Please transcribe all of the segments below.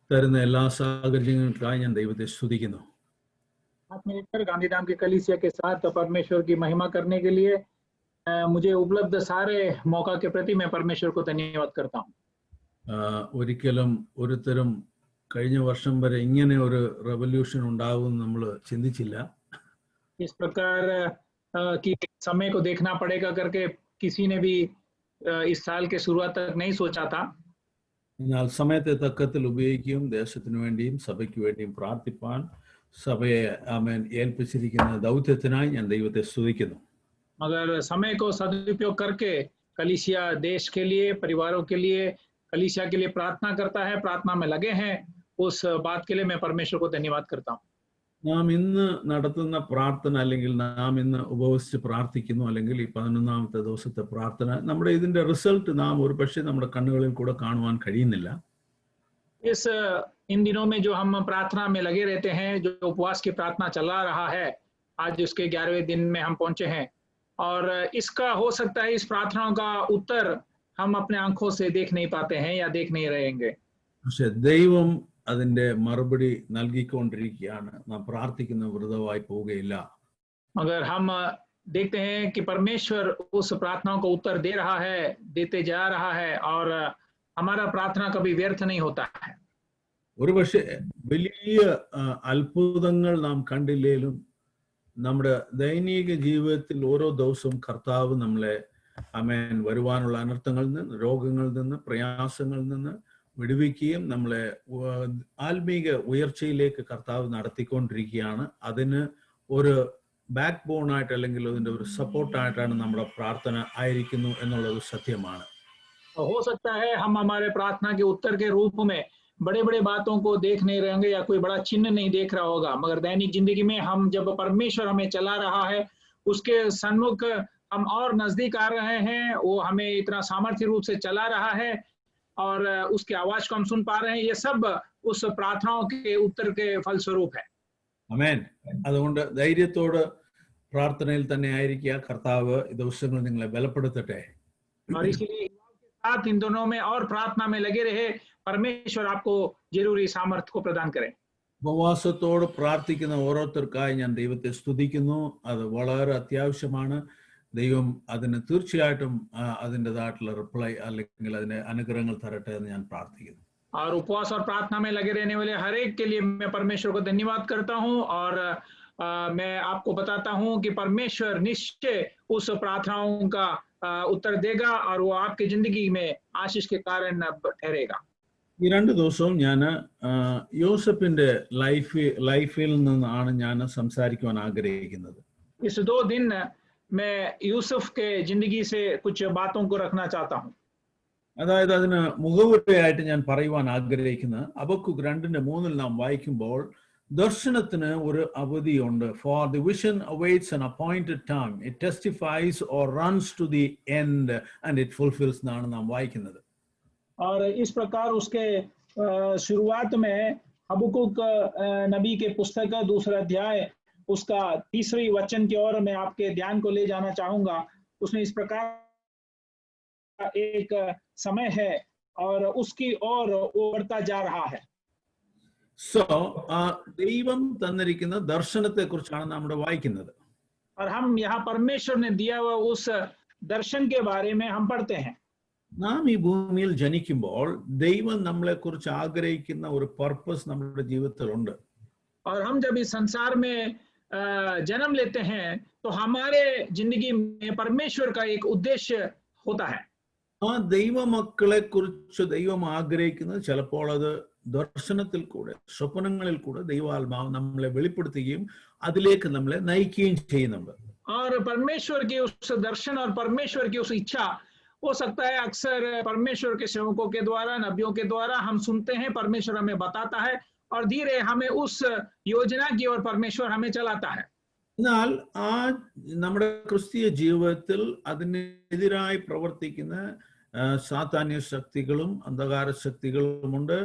തരുന്ന എല്ലാ സാഹചര്യങ്ങൾക്കായി ഞാൻ ദൈവത്തെ സ്തുതിക്കുന്നു. हाथ में लेकर गांधीधाम की कलीसिया के साथ परमेश्वर की महिमा करने के लिए मुझे उपलब्ध सारे मौका के प्रति मैं परमेश्वर को धन्यवाद करता हूँ. ഒരിക്കലും ഒരുത്തരും കഴിഞ്ഞ വർഷം വരെ ഇങ്ങനെ ഒരു റെവല്യൂഷൻ ഉണ്ടാകുമെന്ന് നമ്മൾ ചിന്തിച്ചില്ല. इस प्रकार की समय को देखना पड़ेगा करके किसी ने भी इस साल के शुरुआत तक नहीं सोचा था. എന്നാൽ സമയത്തെ തക്കത്തിൽ ഉപയോഗിക്കുകയും ദേശത്തിനു വേണ്ടിയും സഭയ്ക്ക് വേണ്ടിയും പ്രാർത്ഥിപ്പാൻ സഭയെ ആമേൻ ഏൽപ്പിച്ചിരിക്കുന്ന ദൗത്യത്തിനായി ഞാൻ ദൈവത്തെ സ്തുതിക്കുന്നു. मगर समय को सदुपयोग करके कलीसिया देश के लिए, परिवारों के लिए, कलीसिया के लिए प्रार्थना करता है, प्रार्थना में लगे हैं. उस बात के लिए मैं परमेश्वर को धन्यवाद करता हूँ. നാം ഇന്ന് നടത്തുന്ന പ്രാർത്ഥന അല്ലെങ്കിൽ നാം ഇന്ന് ഉപവസിച്ച് പ്രാർത്ഥിക്കുന്നു അല്ലെങ്കിൽ ഈ 11ാമത്തെ ദിവസത്തെ പ്രാർത്ഥന നമ്മുടെ ഇതിന്റെ റിസൾട്ട് നാം ഒരു പക്ഷേ നമ്മുടെ കണ്ണുകളിൽ കൂടെ കാണുവാൻ കഴിയുന്നില്ല. इन दिनों में जो हम प्रार्थना में लगे रहते हैं, जो उपवास की प्रार्थना चला रहा है, आज उसके 11वें दिन में हम पहुंचे हैं और इसका हो सकता है इस प्रार्थनाओं का उत्तर हम अपने आंखों से देख नहीं पाते हैं या देख नहीं रहेंगे. പക്ഷെ ദൈവം അതിന്റെ മറുപടി നൽകിക്കൊണ്ടിരിക്കുകയാണ്. നാം പ്രാർത്ഥിക്കുന്ന വൃതമായി പോവുകയില്ല. मगर हम देखते हैं कि परमेश्वर उस प्रार्थनाओं को उत्तर दे रहा है, देते जा रहा है और हमारा प्रार्थना कभी व्यर्थ नहीं होता है. ഒരു പക്ഷേ വലിയ അത്ഭുതങ്ങൾ നാം കണ്ടില്ലേലും നമ്മുടെ ദൈനിക ജീവിതത്തിൽ ഓരോ ദിവസവും കർത്താവ് നമ്മളെ ആമേൻ വരുവാനുള്ള അനർത്ഥങ്ങളിൽ നിന്ന്, രോഗങ്ങളിൽ നിന്ന്, പ്രയാസങ്ങളിൽ നിന്ന് വിടുവിക്കുകയും നമ്മളെ ആത്മീക ഉയർച്ചയിലേക്ക് കർത്താവ് നടത്തിക്കൊണ്ടിരിക്കുകയാണ്. അതിന് ഒരു ബാക്ക് ബോൺ ആയിട്ട് അല്ലെങ്കിൽ അതിന്റെ ഒരു സപ്പോർട്ടായിട്ടാണ് നമ്മുടെ പ്രാർത്ഥന ആയിരിക്കുന്നു എന്നുള്ളത് സത്യമാണ്. हो सकता है हम हमारे प्रार्थना के उत्तर के रूप में बड़े बड़े बातों को देख नहीं रहेंगे या कोई बड़ा चिन्ह नहीं देख रहा होगा, मगर दैनिक जिंदगी में हम जब परमेश्वर हमें चला रहा है, उसके सन्मुख हम और नजदीक आ रहे हैं, वो हमें इतना सामर्थ्य रूप से चला रहा है और उसकी आवाज को हम सुन पा रहे हैं. ये सब उस प्रार्थनाओं के उत्तर के फलस्वरूप है. ആമേൻ. അതുകൊണ്ട് ധൈര്യത്തോട് പ്രാർത്ഥനയിൽ തന്നെ ആയിരിക്കുക. കർത്താവ് ഈ ദിവസങ്ങൾ നിങ്ങളെ ബലപ്പെടുത്തട്ടെ. और इसलिए साथ इन दोनों में और प्रार्थना में लगे रहे. परमेश्वर आपको जरूरी सामर्थ्य को प्रदान करें. ഉപവാസത്തോട് പ്രാർത്ഥിക്കുന്ന ഓരോരുത്തർക്കായി ഞാൻ ദൈവത്തെ സ്തുതിക്കുന്നു. അത് വളരെ അത്യാവശ്യമാണ്. ദൈവം അതിന് തീർച്ചയായിട്ടും അതിൻ്റെതായിട്ടുള്ള റിപ്ലൈ അല്ലെങ്കിൽ അതിന് അനുഗ്രഹങ്ങൾ തരട്ടെ എന്ന് ഞാൻ പ്രാർത്ഥിക്കുന്നു. और उपवास और प्रार्थना में लगे रहने वाले हर एक के लिए मैं परमेश्वर को धन्यवाद करता हूं और मैं आपको बताता हूं कि परमेश्वर निश्चय उस प्रार्थनाओं का उत्तर देगा और वो आपकी जिंदगी में आशीष के कारण ठहरेगा. ഈ 2 ദിവസവും ഞാൻ യോസഫിന്റെ ലൈഫിൽ നിന്നാണ് ഞാൻ സംസാരിക്കുവാൻ ആഗ്രഹിക്കുന്നത്. इस 2 दिन मैं यूसुफ के जिंदगी से कुछ बातों को रखना चाहता हूं. അതായത് അതിന് മുഖവുരയായിട്ട് ഞാൻ പറയുവാൻ ആഗ്രഹിക്കുന്നത് ഹബക്കൂക്ക് 2:3 നാം വായിക്കുമ്പോൾ ദർശനത്തിന് ഒരു അവധിയുണ്ട്. For the vision awaits an appointed time, it testifies or runs to the end and it fulfills എന്നാണ് നാം വായിക്കുന്നത്. और इस प्रकार उसके शुरुआत में हबक्कूक नबी के पुस्तक 2 अध्याय उसका 3 वचन की ओर मैं आपके ध्यान को ले जाना चाहूंगा. उसमें इस प्रकार एक समय है और उसकी ओर वो बढ़ता जा रहा है. സോ ദൈവം തന്നിരിക്കുന്ന ദർശനത്തെ കുറിച്ചാണ് നമ്മൾ വായിക്കുന്നത്. और हम यहाँ परमेश्वर ने दिया हुआ उस दर्शन के बारे में हम पढ़ते हैं. നാം ഈ ഭൂമിയിൽ ജനിക്കുമ്പോൾ ദൈവം നമ്മളെ കുറിച്ച് ആഗ്രഹിക്കുന്ന ഒരു പർപ്പസ് നമ്മുടെ ജീവിതത്തിലുണ്ട്. और हम जब इस संसार में जन्म लेते हैं तो हमारे जिंदगी में परमेश्वर का एक उद्देश्य होता है. ആ ദൈവമക്കളെ കുറിച്ച് ദൈവം ആഗ്രഹിക്കുന്നത് ചിലപ്പോൾ അത് ദർശനത്തിൽ കൂടെ, സ്വപ്നങ്ങളിൽ കൂടെ ദൈവാത്മാവ് നമ്മളെ വെളിപ്പെടുത്തുകയും അതിലേക്ക് നമ്മളെ നയിക്കുകയും ചെയ്യുന്നുണ്ട്. और परमेश्वर की उस दर्शन और परमेश्वर की उस इच्छा हो सकता है अक्सर परमेश्वर के सेवकों के द्वारा, नबियों के द्वारा हम सुनते हैं, परमेश्वर हमें बताता है और धीरे हमें उस योजना की ओर परमेश्वर हमें चलाता है. എന്നാൽ ആ നമ്മുടെ ക്രിസ്തീയ ജീവിതത്തിൽ അതിനെതിരായി പ്രവർത്തിക്കുന്ന സാത്താന്യ ശക്തികളും അന്ധകാര ശക്തികളുമുണ്ട്.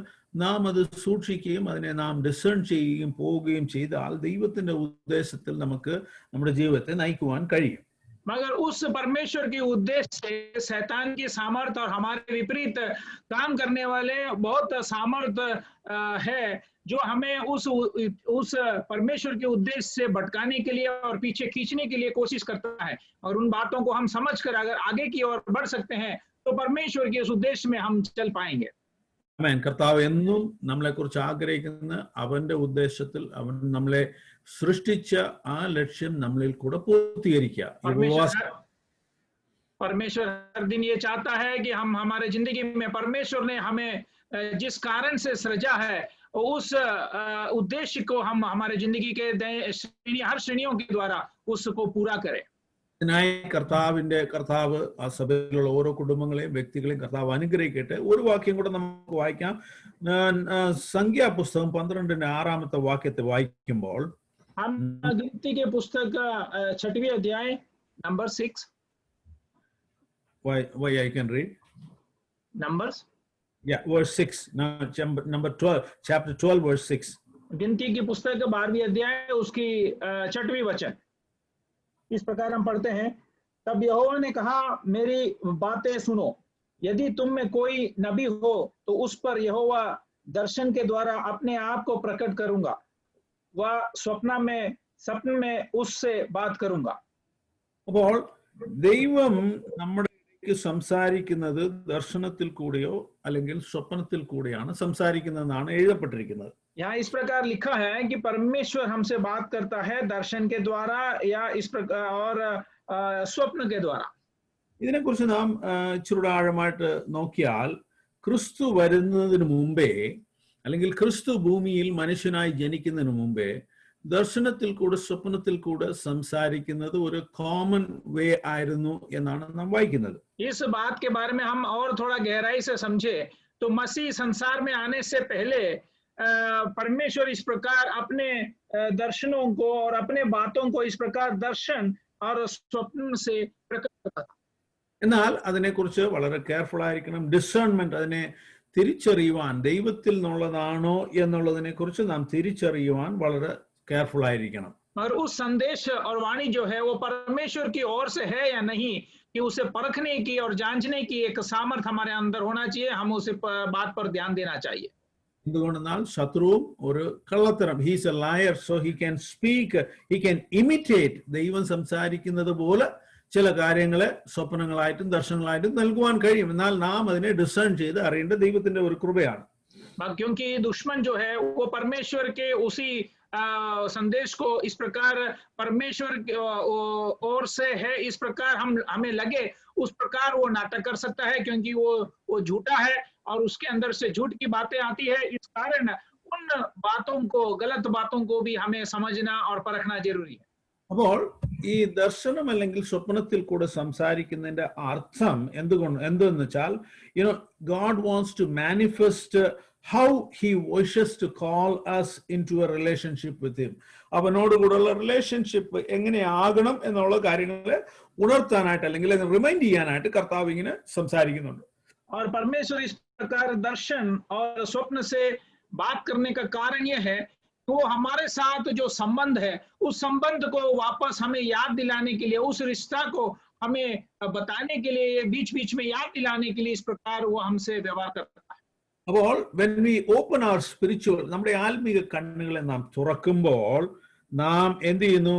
നാം അത് സൂക്ഷിക്കുകയും അതിനെ നാം ഡിസേൺ ചെയ്യുകയും പോവുകയും ചെയ്താൽ ദൈവത്തിന്റെ ഉദ്ദേശത്തിൽ നമുക്ക് നമ്മുടെ ജീവിതത്തെ നയിക്കുവാൻ കഴിയും. मगर उस परमेश्वर के उद्देश्य से शैतान की सामर्थ और हमारे विपरीत काम करने वाले बहुत सामर्थ है जो हमें उस परमेश्वर के उद्देश्य से भटकाने के लिए और पीछे खींचने के लिए कोशिश करता है। और उन बातों को हम समझकर अगर आगे की ओर बढ़ सकते हैं तो परमेश्वर के उस उद्देश्य में हम चल पाएंगे। ആമേൻ. കർത്താവ് എന്നും നമ്മളെ കുറിച്ച് ആഗ്രഹിക്കുന്ന അവന്റെ ഉദ്ദേശത്തിൽ അവൻ നമ്മളെ സൃഷ്ടിച്ച ആ ലക്ഷ്യം നമ്മളിൽ കൂടെ പൂർത്തീകരിക്കുക. परमेश्वर हर दिन ये चाहता है कि हम हमारे जिंदगी में परमेश्वर ने हमें जिस कारण से सृजा है उस उद्देश्य को हम हमारे जिंदगी के हर श्रेणियों के द्वारा उसको पूरा करें। ഇതിനായി കർത്താവ് ആ സഭയിലുള്ള ഓരോ കുടുംബങ്ങളെയും വ്യക്തികളെയും കർത്താവ് അനുഗ്രഹിക്കട്ടെ. ഒരു വാക്യം കൂടെ നമുക്ക് വായിക്കാം. സംഖ്യാപുസ്തകം 12-ന്റെ 6-ാമത്തെ വായിക്കുമ്പോൾ हम गिनती के पुस्तक 6वें अध्याय number 6 why I can read numbers verse 6 number 12 chapter 12 verse 6 गिनती की पुस्तक 12वीं अध्याय उसकी 6वीं वचन इस प्रकार हम पढ़ते हैं। तब यहोवा ने कहा, मेरी बातें सुनो, यदि तुम में कोई नबी हो तो उस पर यहोवा दर्शन के द्वारा अपने आप को प्रकट करूंगा, वह स्वप्न में उससे बात करूंगा। അപ്പോൾ ദൈവം നമ്മുടെ സംസാരിക്കുന്നത് ദർശനത്തിൽ കൂടിയോ അല്ലെങ്കിൽ സ്വപ്നത്തിൽ കൂടിയാണ് സംസാരിക്കുന്നതെന്നാണ് എഴുതപ്പെട്ടിരിക്കുന്നത്. यहाँ इस प्रकार लिखा है कि परमेश्वर हमसे बात करता है दर्शन के द्वारा या इस प्रकार और स्वप्न के द्वारा। ഇതിനെക്കുറിച്ച് നാം ഇച്ചിരി ആഴമായിട്ട് നോക്കിയാൽ ക്രിസ്തു വരുന്നതിന് മുമ്പേ അല്ലെങ്കിൽ ക്രിസ്തു ഭൂമിയിൽ മനുഷ്യനായി ജനിക്കുന്നതിന് മുമ്പേ ദർശനത്തിൽ കൂടെ സ്വപ്നത്തിൽ കൂടെ സംസാരിക്കുന്നത് ഒരു കോമൺ വേ ആയിരുന്നു എന്നാണ് നാം വായിക്കുന്നത്. इस बात के बारे में हम और थोड़ा गहराई से समझे तो मसीह संसार में आने से पहले परमेश्वर इस प्रकार अपने दर्शनों को और अपने बातों को इस प्रकार दर्शन और स्वप्न से प्रकट करता था। എന്നാൽ അതിനെക്കുറിച്ച് വളരെ കെയർഫുൾ ആയിരിക്കണം. ഡിസേൺമെന്റ്, അതിനെ തിരിച്ചറിയുവാൻ ദൈവത്തിൽ നിന്നുള്ളതാണോ എന്നുള്ളതിനെ കുറിച്ച് നാം തിരിച്ചറിയുവാൻ വളരെ केयरफुल आയിരിക്കണം. और उस संदेश और वाणी जो है वो परमेश्वर की ओर से है या नहीं, कि उसे परखने की और जांचने की एक सामर्थ हमारे अंदर होना चाहिए। हम उसे बात पर ध्यान देना चाहिए। എന്തുകൊണ്ടെന്നാൽ ശത്രുവും ഒരു കള്ളത്തരം, he's A layer, so he can speak, he can imitate, ദൈവം സംസാരിക്കുന്നത് പോലെ ചില കാര്യങ്ങളെ സ്വപ്നങ്ങളായിട്ടും ദർശനങ്ങളായിട്ടും നൽകുവാൻ കഴിയും. എന്നാൽ നാം അതിനെ ഡിസേൺ ചെയ്ത് അറിയേണ്ട ദൈവത്തിന്റെ ഒരു കൃപയാണ്. क्योंकि दुश्मन जो है वो परमेश्वर के उसी संदेश को इस प्रकार परमेश्वर ओर से है इस प्रकार हमें लगे उस प्रकार वो नाटक कर सकता है, क्योंकि वो झूठा है और उसके अंदर से झूठ की बातें आती है। इस कारण उन बातों को, गलत बातों को भी हमें समझना और परखना जरूरी है। അപ്പോൾ ഈ ദർശനം അല്ലെങ്കിൽ സ്വപ്നത്തിൽ കൂടെ സംസാരിക്കുന്നതിന്റെ അർത്ഥം എന്തെന്ന് വെച്ചാൽ, God wants to manifest how he wishes to call us into a relationship with him. അവനോട് കൂടെയുള്ള റിലേഷൻഷിപ്പ് എങ്ങനെയാകണം എന്നുള്ള കാര്യങ്ങളെ ഉണർത്താനായിട്ട് അല്ലെങ്കിൽ റിമൈൻഡ് ചെയ്യാനായിട്ട് കർത്താവ് ഇങ്ങനെ സംസാരിക്കുന്നുണ്ട്. और परमेश्वर इस प्रकार दर्शन और स्वप्न से बात करने का कारण यह है वो हमारे साथ जो संबंध है उस संबंध को वापस हमें याद दिलाने के लिए, उस रिश्ता को हमें बताने के लिए, बीच बीच में याद दिलाने के लिए इस प्रकार वो हमसे व्यवहार करता है। അപ്പോൾ when we open our spiritual, നമ്മുടെ ആത്മീക കണ്ണുകളെ നാം തുറക്കുമ്പോൾ നാം എന്ത് ചെയ്യുന്നു?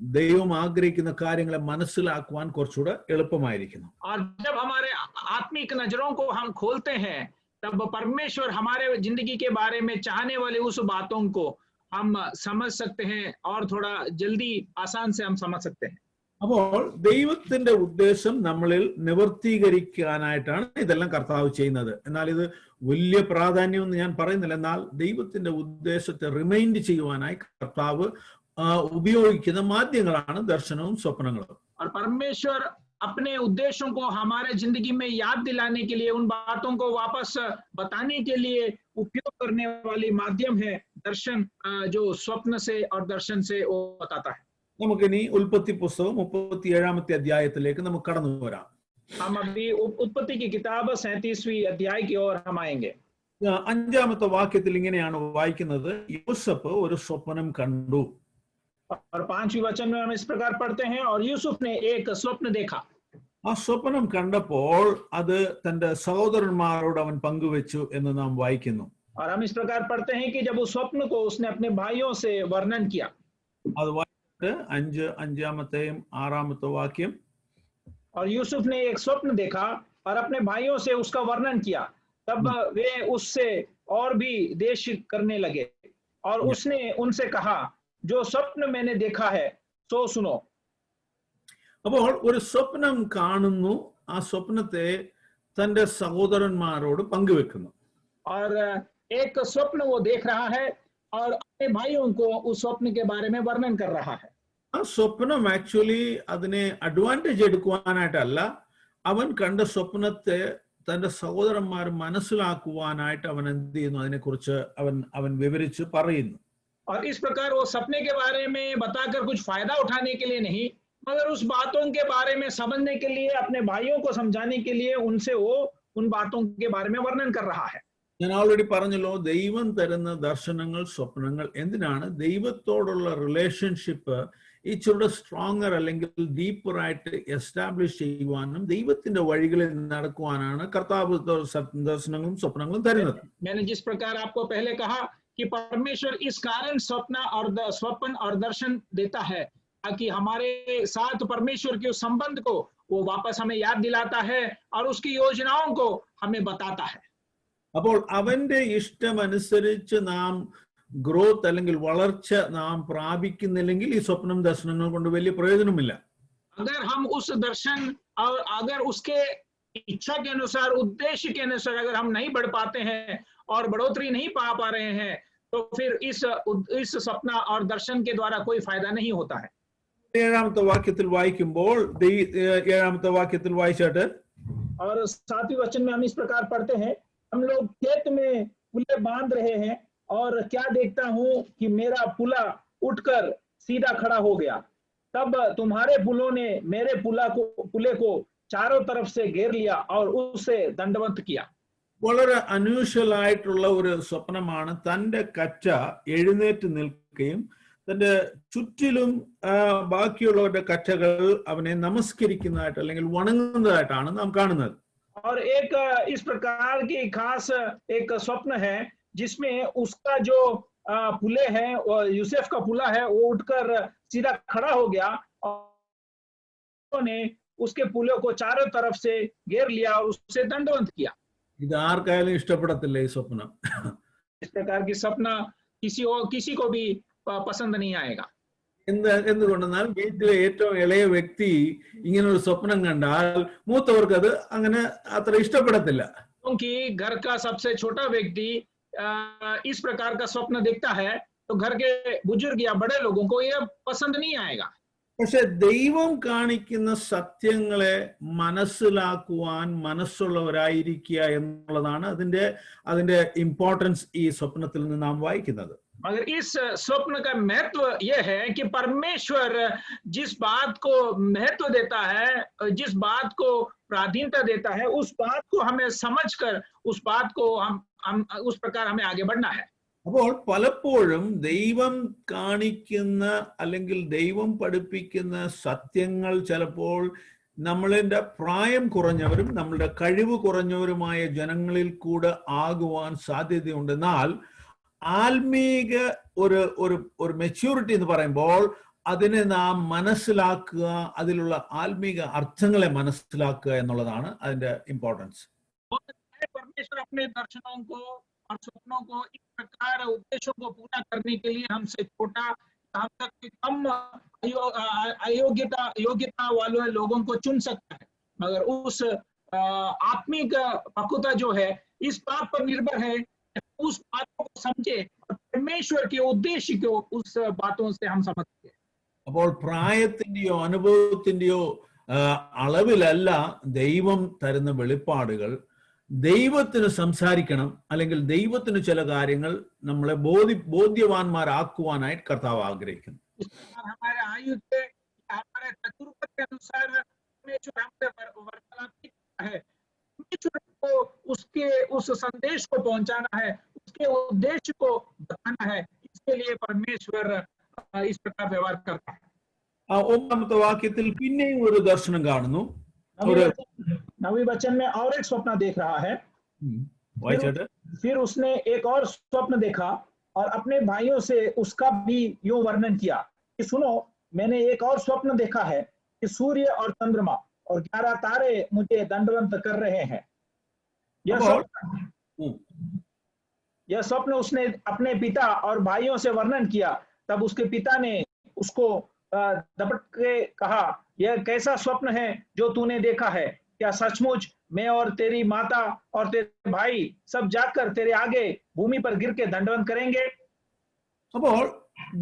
ദൈവം ആഗ്രഹിക്കുന്ന കാര്യങ്ങളെ മനസ്സിലാക്കുവാൻ കുറച്ചുകൂടെ എളുപ്പമായിരിക്കുന്നു. और जब हमारे आत्मिक नजरों को हम खोलते हैं तब परमेश्वर हमारे जिंदगी के बारे में चाहने वाले उस बातों को हम समझ सकते हैं और थोड़ा जल्दी आसान से हम समझ सकते हैं। അപ്പോൾ ദൈവത്തിന്റെ ഉദ്ദേശം നമ്മളിൽ നിവർത്തീകരിക്കാനായിട്ടാണ് ഇതെല്ലാം കർത്താവ് ചെയ്യുന്നത്. എന്നാൽ ഇത് വലിയ പ്രാധാന്യമൊന്നും ഞാൻ പറയുന്നില്ല. എന്നാൽ ദൈവത്തിന്റെ ഉദ്ദേശത്തെ റിമൈൻഡ് ചെയ്യുവാനായി കർത്താവ് ഉപയോഗിക്കുന്ന മാധ്യമങ്ങളാണ് ദർശനവും സ്വപ്നങ്ങളും. और परमेश्वर अपने उद्देश्यों को हमारे जिंदगी में याद दिलाने के लिए, उन बातों को वापस बताने के लिए उपयोग करने वाली माध्यम है दर्शन, जो स्वप्न से और दर्शन से वो बताता है। നമുക്കിനി ഉൽപ്പത്തി പുസ്തകം 37-ാമത്തെ അധ്യായത്തിലേക്ക് നമുക്ക് കടന്നു വരാം. हम अभी उत्पत्ति की किताब 37वीं अध्याय की ओर हम आएंगे। 5-ാമത്തെ വാക്യത്തിൽ ഇങ്ങനെയാണ് വായിക്കുന്നത്, യോസേഫ് ഒരു സ്വപ്നം കണ്ടു. और 5वीं वचन में हम इस प्रकार पढ़ते हैं, और यूसुफ ने एक स्वप्न देखा। ആ സ്വപ്നം കണ്ടപ്പോൾ അത് തന്റെ സഹോദരന്മാരോട് അവൻ പങ്കുവെച്ചു എന്ന് നാം വായിക്കുന്നു. और हम इस प्रकार पढ़ते हैं कि जब उस स्वप्न को उसने अपने भाइयों से वर्णन किया। അത് വായിച്ചിട്ട് 5-ാമത്തെയും 6-ാമത്തെ വാക്യം. और यूसुफ ने एक स्वप्न देखा और अपने भाइयों से उसका वर्णन किया, तब वे उससे और भी देश करने लगे, और उसने उनसे कहा, जो स्वप्न मैंने देखा है सो सुनो। അപ്പോൾ ഒരു സ്വപ്നം കാണുന്നു, ആ സ്വപ്നത്തെ തന്റെ സഹോദരന്മാരോട് പങ്കുവെക്കുന്നു. और एक स्वप्न वो देख रहा है और अपने भाइयों को उस स्वप्न के बारे में वर्णन कर रहा है। ആ സ്വപ്നം ആക്ച്വലി അതിനെ അഡ്വാൻറ്റേജ് എടുക്കുവാനായിട്ടല്ല, അവൻ കണ്ട സ്വപ്നത്തെ തന്റെ സഹോദരന്മാർ മനസ്സിലാക്കുവാനായിട്ട് അവൻ എന്ത് ചെയ്യുന്നു, അതിനെക്കുറിച്ച് അവൻ വിവരിച്ച് പറയുന്നു. और इस प्रकार वो सपने के बारे में बताकर कुछ फायदा उठाने के लिए नहीं, मगर उस बातों के बारे में समझने के लिए, अपने भाइयों को समझाने के लिए उनसे वो उन बातों के बारे में वर्णन कर रहा है। ഞാൻ ഓൾറെഡി പറഞ്ഞല്ലോ, ദൈവം തരുന്ന ദർശനങ്ങൾ, സ്വപ്നങ്ങൾ എന്തിനാണ്? ദൈവത്തോടുള്ള റിലേഷൻഷിപ്പ് ഇച്ചിരി സ്ട്രോങ്ങർ അല്ലെങ്കിൽ ഡീപ്പർ ആയിട്ട് എസ്റ്റാബ്ലിഷ് ചെയ്യുവാനും ദൈവത്തിന്റെ വഴികളിൽ നടക്കുവാനാണ് കർത്താവ് ദർശനങ്ങളും സ്വപ്നങ്ങളും തരുന്നത്. मैंने जिस प्रकार आपको पहले कहा कि परमेश्वर इस कारण स्वप्न और दर्शन देता है, ताकि हमारे साथ परमेश्वर के उस संबंध को वो वापस हमें याद दिलाता है और उसकी योजनाओं को हमें बताता है। അപ്പോൾ അവന്റെ ഇഷ്ടമനുസരിച്ച് നാം ഗ്രോത്ത് അല്ലെങ്കിൽ വളർച്ച നാം പ്രാപിക്കുന്നില്ലെങ്കിൽ ഈ സ്വപ്നം ദർശനങ്ങൾ കൊണ്ട് വലിയ പ്രയോജനമില്ല. अगर हम उस दर्शन और अगर उसके इच्छा के अनुसार, उद्देश्य के अनुसार अगर हम नहीं बढ़ पाते हैं और बढ़ोतरी नहीं पा रहे हैं, तो फिर इस सपना और दर्शन के द्वारा कोई फायदा नहीं होता है। 7-ാമത്തെ വാക്യത്തിൽ വായിക്കുമ്പോൾ, 7-ാമത്തെ വാക്യത്തിൽ വായിച്ചിട്ട്, और 7वें वचन में हम इस प्रकार पढ़ते हैं, हम लोग खेत में पुले बांध रहे हैं और क्या देखता हूं कि मेरा पुला उठकर सीधा खड़ा हो गया, तब तुम्हारे पुलों ने मेरे पुले को चारों तरफ से घेर लिया और उससे दंडवत किया। വളരെ അൺയൂഷ്വൽ ആയിട്ടുള്ള ഒരു സ്വപ്നമാണ്. തന്റെ കറ്റ എഴുന്നേറ്റ് നിൽക്കുകയും തന്റെ ചുറ്റിലും ബാക്കിയുള്ളവരുടെ കറ്റകൾ അവനെ നമസ്കരിക്കുന്നതായിട്ട് അല്ലെങ്കിൽ വണങ്ങുന്നതായിട്ടാണ് നാം കാണുന്നത്. और एक इस प्रकार की खास एक स्वप्न है जिसमें उसका जो पुले है, यूसुफ का पुला है, वो उठकर सीधा खड़ा हो गया और उन्होंने उसके पुले को चारों तरफ से घेर लिया और उससे दंडवत किया। ഇത് ആർക്കായാലും ഇഷ്ടപ്പെടത്തില്ല ഈ സ്വപ്നം. इस प्रकार की सपना किसी को भी पसंद नहीं आएगा। എന്തുകൊണ്ടെന്നാൽ വീട്ടിലെ ഏറ്റവും ഇളയ വ്യക്തി ഇങ്ങനെ ഒരു സ്വപ്നം കണ്ടാൽ മൂത്തവർക്ക് അത് അങ്ങനെ അത്ര ഇഷ്ടപ്പെടത്തില്ല. क्योंकि घर का सबसे छोटा व्यक्ति इस प्रकार का स्वप्न देखता है, तो घर के बुजुर्ग या बड़े लोगों को यह पसंद नहीं आएगा। പക്ഷെ ദൈവം കാണിക്കുന്ന സത്യങ്ങളെ മനസ്സിലാക്കുവാൻ മനസ്സുള്ളവരായിരിക്കുക എന്നുള്ളതാണ് അതിന്റെ ഇമ്പോർട്ടൻസ് ഈ സ്വപ്നത്തിൽ നിന്ന് നാം വായിക്കുന്നത്. मगर इस स्वप्न का महत्व यह है कि परमेश्वर जिस बात को महत्व देता है, जिस बात को प्राधीनता देता है, उस बात को हमें समझकर उस बात को हम उस प्रकार हमें आगे बढ़ना है। അപ്പോൾ പലപ്പോഴും ദൈവം കാണിക്കുന്ന അല്ലെങ്കിൽ ദൈവം പഠിപ്പിക്കുന്ന സത്യങ്ങൾ ചിലപ്പോൾ നമ്മളുടെ പ്രായം കുറഞ്ഞവരും നമ്മളുടെ കഴിവ് കുറഞ്ഞവരുമായ ജനങ്ങളിൽ കൂടെ ആകുവാൻ സാധ്യതയുണ്ടെന്നാൽ ആത്മീക ഒരു മെച്യൂരിറ്റി എന്ന് പറയുമ്പോൾ അതിനെ നാം മനസ്സിലാക്കുക, അതിലുള്ള ആത്മീക അർത്ഥങ്ങളെ മനസ്സിലാക്കുക എന്നുള്ളതാണ് അതിന്റെ ഇമ്പോർട്ടൻസ്. परमेश्वर अपने दर्शनों को और सपनों को इस प्रकार उद्देश्यों को पूरा करने के लिए हमसे छोटा, हम तक कम योग्यता वाले लोगों को चुन सकता है, मगर उस आत्मिक पक्वता जो है इस बात पर निर्भर है, उस बातों को समझे और परमेश्वर के उद्देश्य को उस बातों से हम समझते हैं। അപ്പോൾ പ്രായത്തിന്റെയോ അനുഭവത്തിന്റെയോ അളവിലല്ല ദൈവം തരുന്ന വെളിപ്പാടുകൾ. ദൈവത്തിന് സംസാരിക്കണം, അല്ലെങ്കിൽ ദൈവത്തിന് ചില കാര്യങ്ങൾ നമ്മളെ ബോധ്യവാന്മാരാക്കുവാനായിട്ട് കർത്താവ് ആഗ്രഹിക്കുന്നു. हमारे आयु के, हमारे तजुर्बे के अनुसार परमेश्वर हमसे वार्तालाप करता है। परमेश्वर को उस संदेश को पहुंचाना है, उसके उद्देश्य को बताना है। इसके लिए परमेश्वर इस प्रकार व्यवहार करता है। ഒന്നാമത്തെ വാക്യത്തിൽ പിന്നെയും ഒരു ദർശനം കാണുന്നു. नवीं वचन में और एक स्वप्न देख रहा है। വായിച്ചാട്ടെ. फिर उसने एक और स्वप्न देखा और अपने भाइयों से उसका भी यूं वर्णन किया कि सुनो, मैंने एक और स्वप्न देखा है कि सूर्य और चंद्रमा और 11 तारे मुझे दंडवत कर रहे हैं। यह स्वप्न उसने अपने पिता और भाइयों से वर्णन किया। तब उसके पिता ने उसको दपट के कहा, यह कैसा स्वप्न है जो तूने देखा है? क्या सचमुच मैं और तेरी माता और तेरे भाई सब जाकर तेरे आगे भूमि पर गिर के दंडवत करेंगे? അപ്പോൾ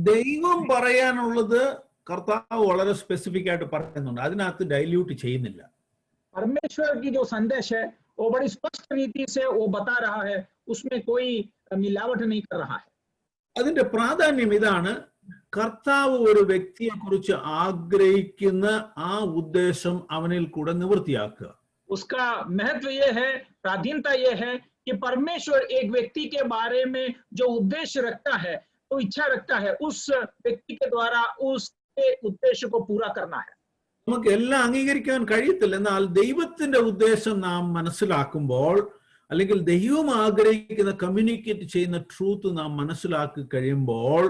ദൈവം പറയാനുള്ളത് കർത്താവ് വളരെ സ്പെസിഫിക് ആയിട്ട് പറയുന്നുണ്ട്. അതിനകത്ത് ഡൈല്യൂട്ട് ചെയ്യുന്നില്ല. परमेश्वर की जो संदेश है वो बड़ी स्पष्ट रीति से वो बता रहा है, उसमें कोई मिलावट नहीं कर रहा है. അതിന്റെ പ്രാധാന്യം ഇതാണ്, കർത്താവ് ഒരു വ്യക്തിയെ കുറിച്ച് ആഗ്രഹിക്കുന്ന ആ ഉദ്ദേശം അവനിൽ കൂടെ നിവൃത്തിയാക്കുക. उसका महत्व ये है, प्राधीनता ये है कि परमेश्वर एक व्यक्ति के बारे में जो उद्देश्य रखता है, तो इच्छा रखता है, उस व्यक्ति के द्वारा उसके उद्देश्य को पूरा करना है. നമുക്ക് എല്ലാം അംഗീകരിക്കാൻ കഴിയത്തില്ല. എന്നാൽ ദൈവത്തിന്റെ ഉദ്ദേശം നാം മനസ്സിലാക്കുമ്പോൾ, അല്ലെങ്കിൽ ദൈവം ആഗ്രഹിക്കുന്ന കമ്മ്യൂണിക്കേറ്റ് ചെയ്യുന്ന ട്രൂത്ത് നാം മനസ്സിലാക്കി കഴിയുമ്പോൾ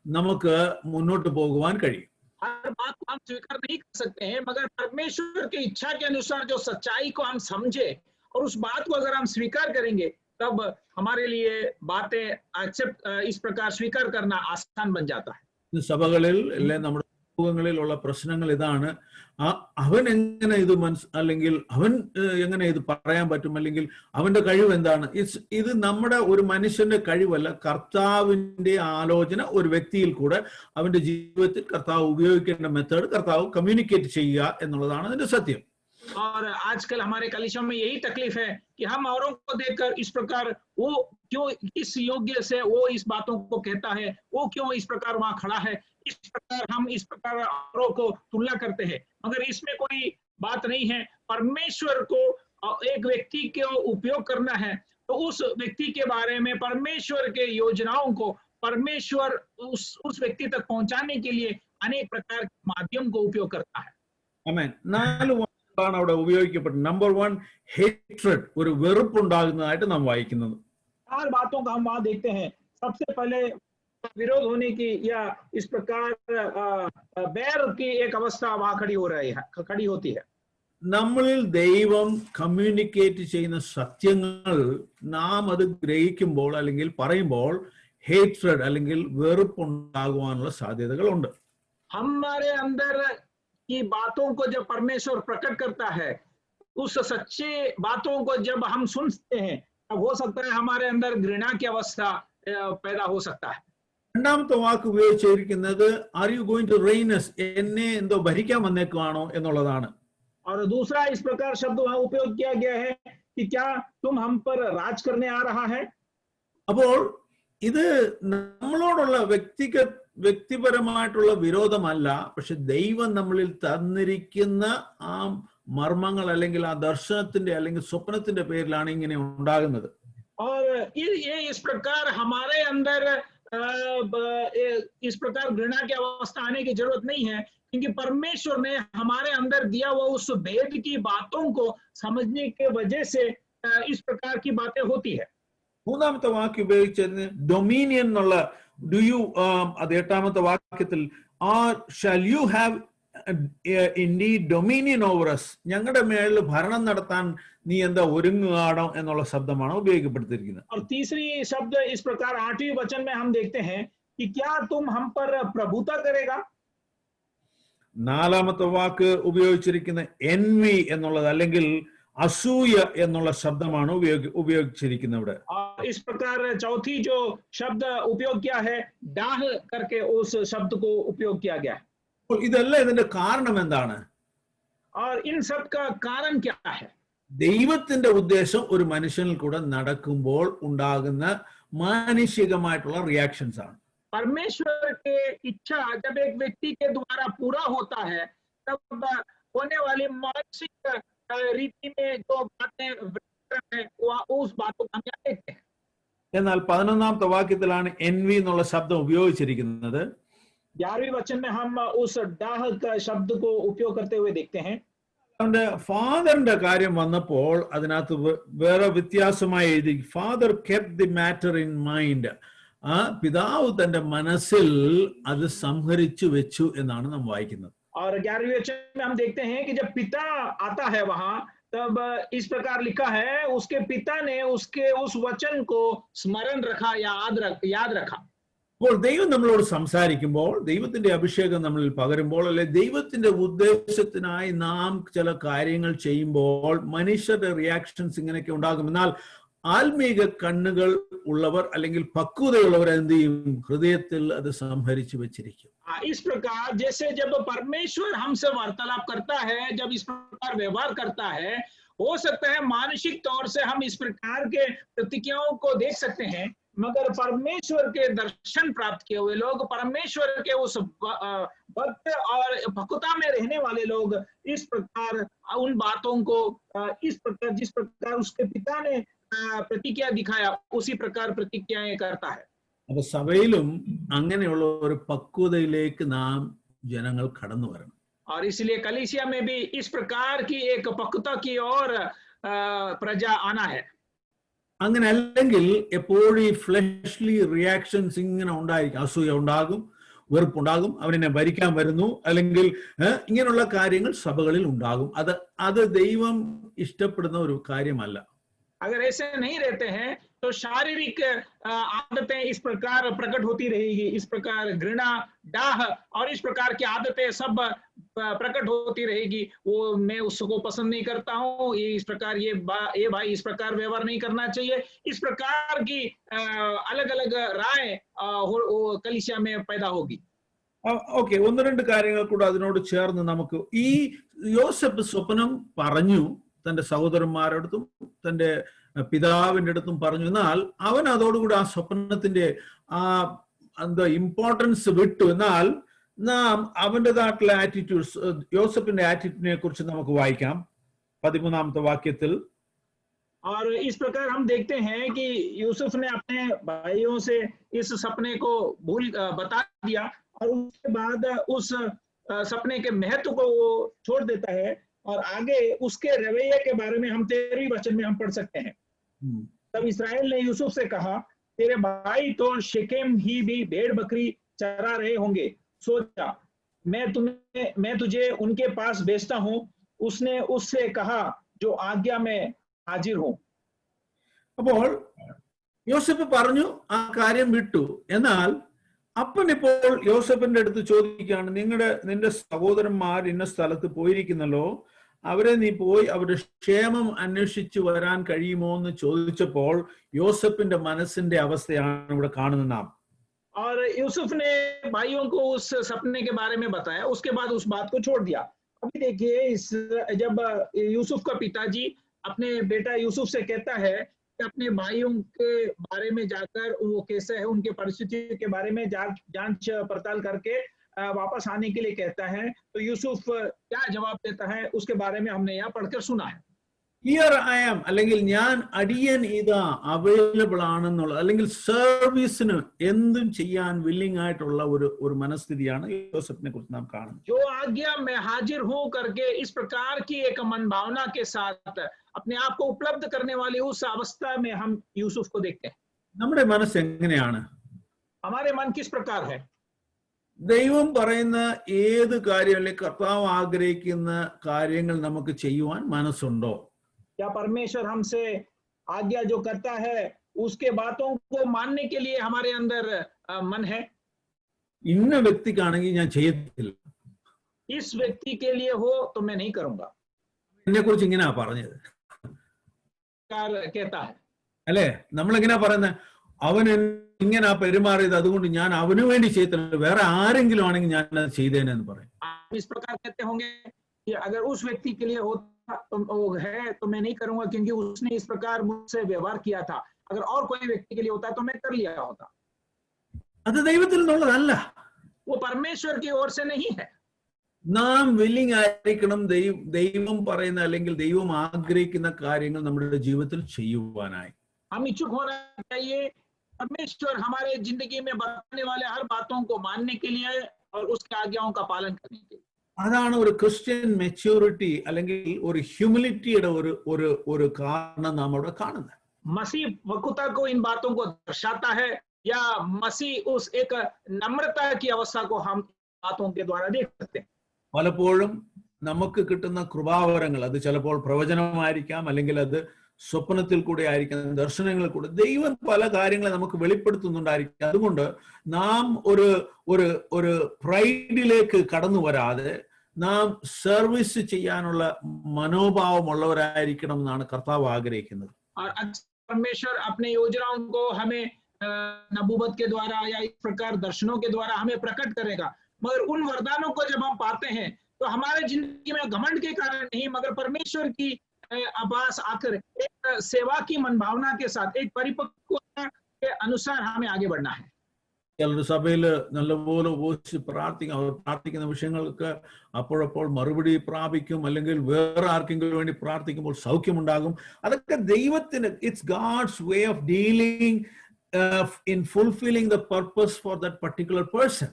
നമുക്ക് മുന്നോട്ട് പോകുവാൻ കഴിയും. हर बात को हम स्वीकार नहीं कर सकते हैं, मगर परमेश्वर की इच्छा के अनुसार जो सच्चाई को हम समझे और उस बात को अगर हम स्वीकार करेंगे, तब हमारे लिए बातें एक्सेप्ट इस प्रकार स्वीकार करना आसान बन जाता है. സഭകളിൽ അല്ലെ നമ്മുടെ സമൂഹങ്ങളിലുള്ള പ്രശ്നങ്ങൾ ഇതാണ്, അവൻ എങ്ങനെ ഇത് അല്ലെങ്കിൽ അവൻ എങ്ങനെ ഇത് പറയാൻ പറ്റും, അല്ലെങ്കിൽ അവന്റെ കഴിവ് എന്താണ്? ഇത് നമ്മുടെ ഒരു മനുഷ്യന്റെ കഴിവല്ല, കർത്താവിന്റെ ആലോചന ഒരു വ്യക്തിയിൽ കൂടെ അവന്റെ ജീവിതത്തിൽ കർത്താവ് ഉപയോഗിക്കേണ്ട മെത്തേഡ് കർത്താവ് കമ്മ്യൂണിക്കേറ്റ് ചെയ്യുക എന്നുള്ളതാണ് അതിന്റെ സത്യം. और आजकल हमारे कलीसिया में यही तकलीफ है कि हम औरों को देखकर इस प्रकार वो क्यों इस योग्य से वो इस बातों को कहता है, वो क्यों इस प्रकार वहां खड़ा है, इस प्रकार हम इस प्रकार औरों को तुलना करते हैं, मगर इसमें कोई बात नहीं है. परमेश्वर को एक व्यक्ति को उपयोग करना है, तो उस व्यक्ति के बारे में परमेश्वर के योजनाओं को परमेश्वर उस व्यक्ति तक पहुंचाने के लिए अनेक प्रकार के माध्यम को उपयोग करता है. ആമേൻ. 4 വാക്കുകളാണ് അവിടെ ഉപയോഗിക്കപ്പെട്ടത്. നമ്പർ 1 ഹേറ്റ്രഡ്, ഒരു വെറുപ്പുണ്ടാകുന്നതായിട്ട് നാം വായിക്കുന്നത്. 4 बातों का हम वहां देखते हैं. सबसे पहले विरोध होने की या इस प्रकार बैर की एक अवस्था वहां खड़ी होती है. നമ്മളിൽ ദൈവം കമ്മ്യൂണിക്കേറ്റ് ചെയ്യുന്ന സത്യങ്ങൾ നാം അത് ഗ്രഹിക്കുമ്പോൾ അല്ലെങ്കിൽ പറയുമ്പോൾ ഹേറ്റ്രഡ് അല്ലെങ്കിൽ വെറുപ്പുണ്ടാകുവാനുള്ള സാധ്യതകളുണ്ട്. हमारे अंदर की बातों को जब परमेश्वर प्रकट करता है, उस सच्चे बातों को जब हम सुनते हैं, तब हो सकता है हमारे अंदर घृणा की अवस्था पैदा हो सकता है. രണ്ടാമത്തെ വാക്ക് ഉപയോഗിച്ചിരിക്കുന്നത് are you going to reign us, എന്നെ എന്തോ ഭരിക്കാൻ വന്നേക്കുവാണോ എന്നുള്ളതാണ്. और दूसरा इस प्रकार शब्द वहां उपयोग किया गया है कि क्या तुम हम पर राज करने आ रहा है. അപ്പോൾ ഇത് നമ്മളോടുള്ള വ്യക്തിപരമായിട്ടുള്ള വിരോധമല്ല, പക്ഷെ ദൈവം നമ്മളിൽ തന്നിരിക്കുന്ന ആ മർമ്മങ്ങൾ അല്ലെങ്കിൽ ആ ദർശനത്തിന്റെ അല്ലെങ്കിൽ സ്വപ്നത്തിന്റെ പേരിലാണ് ഇങ്ങനെ ഉണ്ടാകുന്നത്. और ये इस प्रकार हमारे अंदर इस प्रकार घृणा की अवस्था आने की जरूरत नहीं है, क्योंकि परमेश्वर ने हमारे अंदर दिया हुआ उस भेद की बातों को समझने के वजह से इस प्रकार की बातें होती है. മൂന്നാമത്തെ വാക്ക് ഉപയോഗിച്ചത് ഡൊമീനിയൻ എന്നുള്ള, ഡു യു, അത് 8ാമത്തെ വാക്യത്തിൽ, or shall you have indeed dominion over us, ഞങ്ങളുടെ മേളിൽ ഭരണം നടത്താൻ നീ എന്താ ഒരുങ്ങുകയാണോ എന്നുള്ള ശബ്ദമാണ് ഉപയോഗപ്പെടുത്തിയിരിക്കുന്നത്. और तीसरी शब्द इस प्रकार 8वें वचन में हम देखते हैं कि क्या तुम हम पर प्रभुता करेगा. 4ാമത്തെ വാക്ക് ഉപയോഗിച്ചിരിക്കുന്ന എൻവി എന്നുള്ളത് അല്ലെങ്കിൽ അസൂയ എന്നുള്ള ശബ്ദമാണ് ഉപയോഗിച്ചിരിക്കുന്നത് ഇവിടെ. इस प्रकार चौथी जो शब्द उपयोग किया है, डाह करके उस शब्द को उपयोग किया गया है. ഇതെല്ലാം ഇതിന്റെ കാരണം എന്താണ്? और इन सब का कारण क्या है? ദൈവത്തിന്റെ ഉദ്ദേശം ഒരു മനുഷ്യനിൽ കൂടെ നടക്കുമ്പോൾ ഉണ്ടാകുന്ന മാനുഷികമായിട്ടുള്ള റിയാക്ഷൻസ് ആണ്. परमेश्वर की इच्छा जब एक व्यक्ति के द्वारा पूरा होता है, तब होने वाली मानसिक रीति में जो बातें हैं, उस बातों को हम देखते हैं. എന്നാൽ 11ാമത്തെ വാക്യത്തിലാണ് എൻവി എന്നുള്ള ശബ്ദം ഉപയോഗിച്ചിരിക്കുന്നത്. 11वें वचन में हम उस डाह का शब्द को उपयोग करते हुए देखते हैं। അവന്റെ ഫാദറിന്റെ കാര്യം വന്നപ്പോൾ അതിനകത്ത് വേറെ വ്യത്യാസമായി എഴുതി, father kept the matter in mind. ആ പിതാവ് തന്റെ മനസ്സിൽ അത് സംഹരിച്ചു വെച്ചു എന്നാണ് നാം വായിക്കുന്നത്. और 11वें वचन में हम देखते हैं कि जब पिता आता है वहां, तब इस प्रकार लिखा है, उसके पिता ने उसके उस वचन को स्मरण रखा, याद रखा। അപ്പോൾ ദൈവം നമ്മളോട് സംസാരിക്കുമ്പോൾ, ദൈവത്തിന്റെ അഭിഷേകം നമ്മളിൽ പകരുമ്പോൾ, അല്ലെ ദൈവത്തിന്റെ ഉദ്ദേശത്തിനായി നാം ചില കാര്യങ്ങൾ ചെയ്യുമ്പോൾ മനുഷ്യരുടെ റിയാക്ഷൻസ് ഇങ്ങനെയൊക്കെ ഉണ്ടാകും. എന്നാൽ ആത്മീക കണ്ണുകൾ ഉള്ളവർ അല്ലെങ്കിൽ പക്വതയുള്ളവർ എന്ത് ചെയ്യും? ഹൃദയത്തിൽ അത് സംഹരിച്ചു വെച്ചിരിക്കും. इस प्रकार जैसे जब परमेश्वर हमसे वार्तालाप करता है, जब इस प्रकार व्यवहार करता है, हो सकता है मानसिक तौर से हम इस प्रकार के प्रतिक्रियाओं को देख सकते हैं, मगर परमेश्वर के दर्शन प्राप्त किए हुए लोग, परमेश्वर के उस भक्त और भक्तता में रहने वाले लोग इस प्रकार उन बातों को इस प्रकार, जिस प्रकार उसके पिता ने प्रतिक्रिया दिखाया, उसी प्रकार प्रतिक्रियाएं करता है. അപ്പൊ സഭയിലും അങ്ങനെയുള്ള ഒരു പക്വതയിലേക്ക് നാം ജനങ്ങൾ കടന്നു വരണം. और इसलिए कलीसिया में भी इस प्रकार की एक पक्वता की ओर प्रजा आना है. അങ്ങനെ അല്ലെങ്കിൽ എപ്പോഴും ഈ ഫ്ലഷ്ലി റിയാക്ഷൻസ് ഇങ്ങനെ ഉണ്ടായിരിക്കും. അസൂയ ഉണ്ടാകും, വെറുപ്പുണ്ടാകും, അവനെന്നെ ഭരിക്കാൻ വരുന്നു, അല്ലെങ്കിൽ ഇങ്ങനെയുള്ള കാര്യങ്ങൾ സഭകളിൽ ഉണ്ടാകും. അത് ദൈവം ഇഷ്ടപ്പെടുന്ന ഒരു കാര്യമല്ല. अगर ऐसे नहीं रहते हैं तो शारीरिक आदतें इस प्रकार प्रकट होती रहेगी, इस प्रकार घृणा, डाह और इस प्रकार की आदतें सब प्रकट होती रहेगी. वो मैं उसको पसंद नहीं करता हूँ, ये इस प्रकार ये भाई इस प्रकार व्यवहार नहीं करना चाहिए, इस प्रकार की अलग अलग राय कलीसिया में पैदा होगी. ഓക്കെ, ഒന്ന് രണ്ട് കാര്യങ്ങൾ കൂടെ അതിനോട് ചേർന്ന് നമുക്ക്, ഈ യോസേഫ് സ്വപ്നം പറഞ്ഞു, തന്റെ സഹോദരന്മാരടുത്തും തന്റെ പിതാവിന്റെ അടുത്തും പറഞ്ഞു. എന്നാൽ അവൻ അതോടുകൂടി ആ സ്വപ്നത്തിന്റെ എന്താ ഇമ്പോർട്ടൻസ് വിട്ടു. എന്നാൽ നാം അവൻ്റെതായിട്ടുള്ള ആറ്റിറ്റ്യൂഡ്സ്, യോസഫിന്റെ ആറ്റിറ്റ്യൂഡിനെ കുറിച്ച് നമുക്ക് വായിക്കാം 13ാമത്തെ വാക്യത്തിൽ. और इस प्रकार हम देखते हैं कि यूसुफ ने अपने भाइयों से इस सपने को बता दिया और उसके बाद उस सपने के महत्व को वो छोड़ देता है. और आगे उसके रवैये के बारे में हम 13वें वचन में हम पढ़ सकते हैं. तब इस्राएल ने यूसुफ से कहा, तेरे भाई तो शेकेम ही भी भेड़ बकरी चरा रहे होंगे, सो जा, मैं तुझे उनके पास भेजता हूं. उसने उससे कहा, जो आज्ञा में हाजिर हूं. അപ്പോൾ യോസഫ് പറഞ്ഞു, ആ കാര്യം വിട്ടു. എന്നാൽ അപ്പൻ ഇപ്പോൾ യോസഫിന്റെ അടുത്ത് ചോദിക്കുകയാണ്, നിന്റെ സഹോദരന്മാർ ഇന്ന സ്ഥലത്ത് പോയിരിക്കുന്നല്ലോ, അവരെ നീ പോയി അവരുടെ ക്ഷേമം അന്വേഷിച്ചു വരാൻ കഴിയുമോ എന്ന് ചോദിച്ചപ്പോൾ യോസഫിന്റെ മനസ്സിന്റെ അവസ്ഥയാണ് ഇവിടെ കാണുന്നത് നാം. और यूसुफ ने भाइयों को उस सपने के बारे में बताया, उसके बाद उस बात को छोड़ दिया. अभी देखिए, जब यूसुफ का पिताजी अपने बेटा यूसुफ से कहता है कि अपने भाइयों के बारे में जाकर वो कैसे है, उनके परिस्थिति के बारे में जांच पड़ताल करके वापस आने के लिए कहता है, तो यूसुफ क्या जवाब देता है उसके बारे में हमने यहाँ पढ़कर सुना है. ഹിയർ ഐ ആം, അല്ലെങ്കിൽ ഞാൻ അടിയൻ ഇതാ അവൈലബിൾ ആണെന്നുള്ള, അല്ലെങ്കിൽ സർവീസിന് എന്തും ചെയ്യാൻ വില്ലിംഗ് ആയിട്ടുള്ള ഒരു മനസ്ഥിതിയാണ് യോസഫിനെ കുറിച്ച് നാം കാണുന്നത്. जो आज्ञा मैं हाजिर हूं करके इस प्रकार की एक मन भावना के साथ अपने आप को उपलब्ध करने वाली उस अवस्था में हम यूसुफ को देखते हैं. നമ്മുടെ മനസ്സ് എങ്ങനെയാണ്? हमारे मन किस प्रकार है? ദൈവം പറയുന്ന ഏത് കാര്യം, അല്ലെങ്കിൽ കർത്താവ് ആഗ്രഹിക്കുന്ന കാര്യങ്ങൾ നമുക്ക് ചെയ്യുവാൻ മനസ്സുണ്ടോ? क्या परमेश्वर हमसे आज्ञा जो करता है उसके बातों को मानने के लिए हमारे अंदर मन है? ഇന്ന വ്യക്തിക്കാണെങ്കിൽ ഞാൻ ചെയ്യത്തില്ല, इस व्यक्ति के लिए हो तो मैं नहीं करूंगा, എന്നെ കുറിച്ച് ഇങ്ങനെയാ പറഞ്ഞത് कहता है. അല്ലെ? നമ്മൾ എങ്ങനെയാ പറയുന്നത്? അവൻ ഇങ്ങനെ പെരുമാറിയത്, അതുകൊണ്ട് ഞാൻ അവന് വേണ്ടി ചെയ്തില്ല, വേറെ ആരെങ്കിലും ആണെങ്കിൽ ഞാൻ അത് ചെയ്തേനെന്ന് പറയും. आप इस प्रकार कहते होंगे कि अगर उस व्यक्ति के लिए होता तो है तो मैं नहीं करूंगा, क्योंकि उसने इस प्रकार मुझसे व्यवहार किया था. अगर और कोई व्यक्ति के लिए होता तो मैं कर लिया होता. അത് ദൈവത്തിൽ നിന്നുള്ളതല്ല. वो परमेश्वर की ओर से नहीं है. നാം വില്ലിംഗ് ആയിരിക്കണം ദൈവം പറയുന്ന അല്ലെങ്കിൽ ദൈവം ആഗ്രഹിക്കുന്ന കാര്യങ്ങൾ നമ്മുടെ ജീവിതത്തിൽ ചെയ്യുവാനായി. हम इच्छुक होना चाहिए परमेश्वर हमारे जिंदगी में बताने वाले हर बातों को मानने के लिए और उसकी आज्ञाओं का पालन करने के लिए। അതാണ് ഒരു ക്രിസ്ത്യൻ മെച്യൂരിറ്റി അല്ലെങ്കിൽ ഒരു ഹ്യൂമിലിറ്റിയുടെ ഒരു കാരണം നാം അവിടെ കാണുന്നത്. मसीह वकुता को इन बातों को दर्शाता है, या मसीह उस एक नम्रता की अवस्था को हम बातों के द्वारा देख सकते हैं। പലപ്പോഴും നമുക്ക് കിട്ടുന്ന കൃപാവരങ്ങൾ അത് ചിലപ്പോൾ പ്രവചനമായിരിക്കാം, അല്ലെങ്കിൽ അത് സ്വപ്നത്തിൽ കൂടെ ആയിരിക്കാം, ദർശനങ്ങളിൽ കൂടെ ദൈവം പല കാര്യങ്ങളെ നമുക്ക് വെളിപ്പെടുത്തുന്നുണ്ടായിരിക്കും. അതുകൊണ്ട് നാം ഒരു പ്രൈഡിലേക്ക് കടന്നു വരാതെ നാം സർവീസ് ചെയ്യാനുള്ള മനോഭാവമുള്ളവരായിരിക്കണം എന്നാണ് കർത്താവ് ആഗ്രഹിക്കുന്നത്. और परमेश्वर अपने योजनाओं को हमें नबूवत के द्वारा या इस प्रकार दर्शनों के द्वारा हमें प्रकट करेगा, मगर उन वरदानों को जब हम पाते हैं तो हमारे जिंदगी में घमंड के कारण नहीं, मगर परमेश्वर की आभास आकर एक सेवा की मनभावना के साथ, एक परिपक्वता के अनुसार हमें आगे बढ़ना है। ചിലർ സഭയിൽ നല്ലപോലെ ഉപയോഗിച്ച് പ്രാർത്ഥിക്കും, അവർ പ്രാർത്ഥിക്കുന്ന വിഷയങ്ങൾക്ക് അപ്പോഴപ്പോൾ മറുപടി പ്രാപിക്കും, അല്ലെങ്കിൽ വേറെ ആർക്കെങ്കിലും വേണ്ടി പ്രാർത്ഥിക്കുമ്പോൾ സൗഖ്യമുണ്ടാകും. അതൊക്കെ ദൈവത്തിന്, it's God's way of dealing in fulfilling the purpose for that particular person.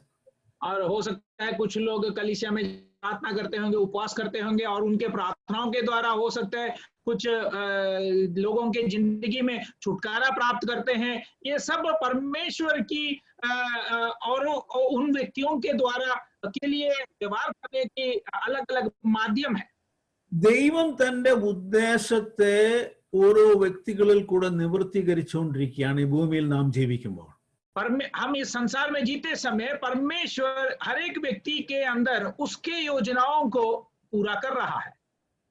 और हो सकता है कुछ लोग कलीसिया में प्रार्थना करते होंगे, उपवास करते होंगे, और उनके प्रार्थनाओं के द्वारा हो सकता है कुछ लोगों के जिंदगी में छुटकारा प्राप्त करते हैं। ये सब परमेश्वर की और उन व्यक्तियों के द्वारा के लिए व्यवहार करने के अलग अलग माध्यम है। ദൈവം തന്റെ ഉദ്ദേശത്തെ ഓരോ വ്യക്തികളിൽ കൂടെ നിവൃത്തീകരിച്ചുകൊണ്ടിരിക്കുകയാണ് ഈ ഭൂമിയിൽ നാം ജീവിക്കുമ്പോൾ. हम इस संसार में जीते समय परमेश्वर हर एक व्यक्ति के अंदर उसके योजनाओं को पूरा कर रहा है।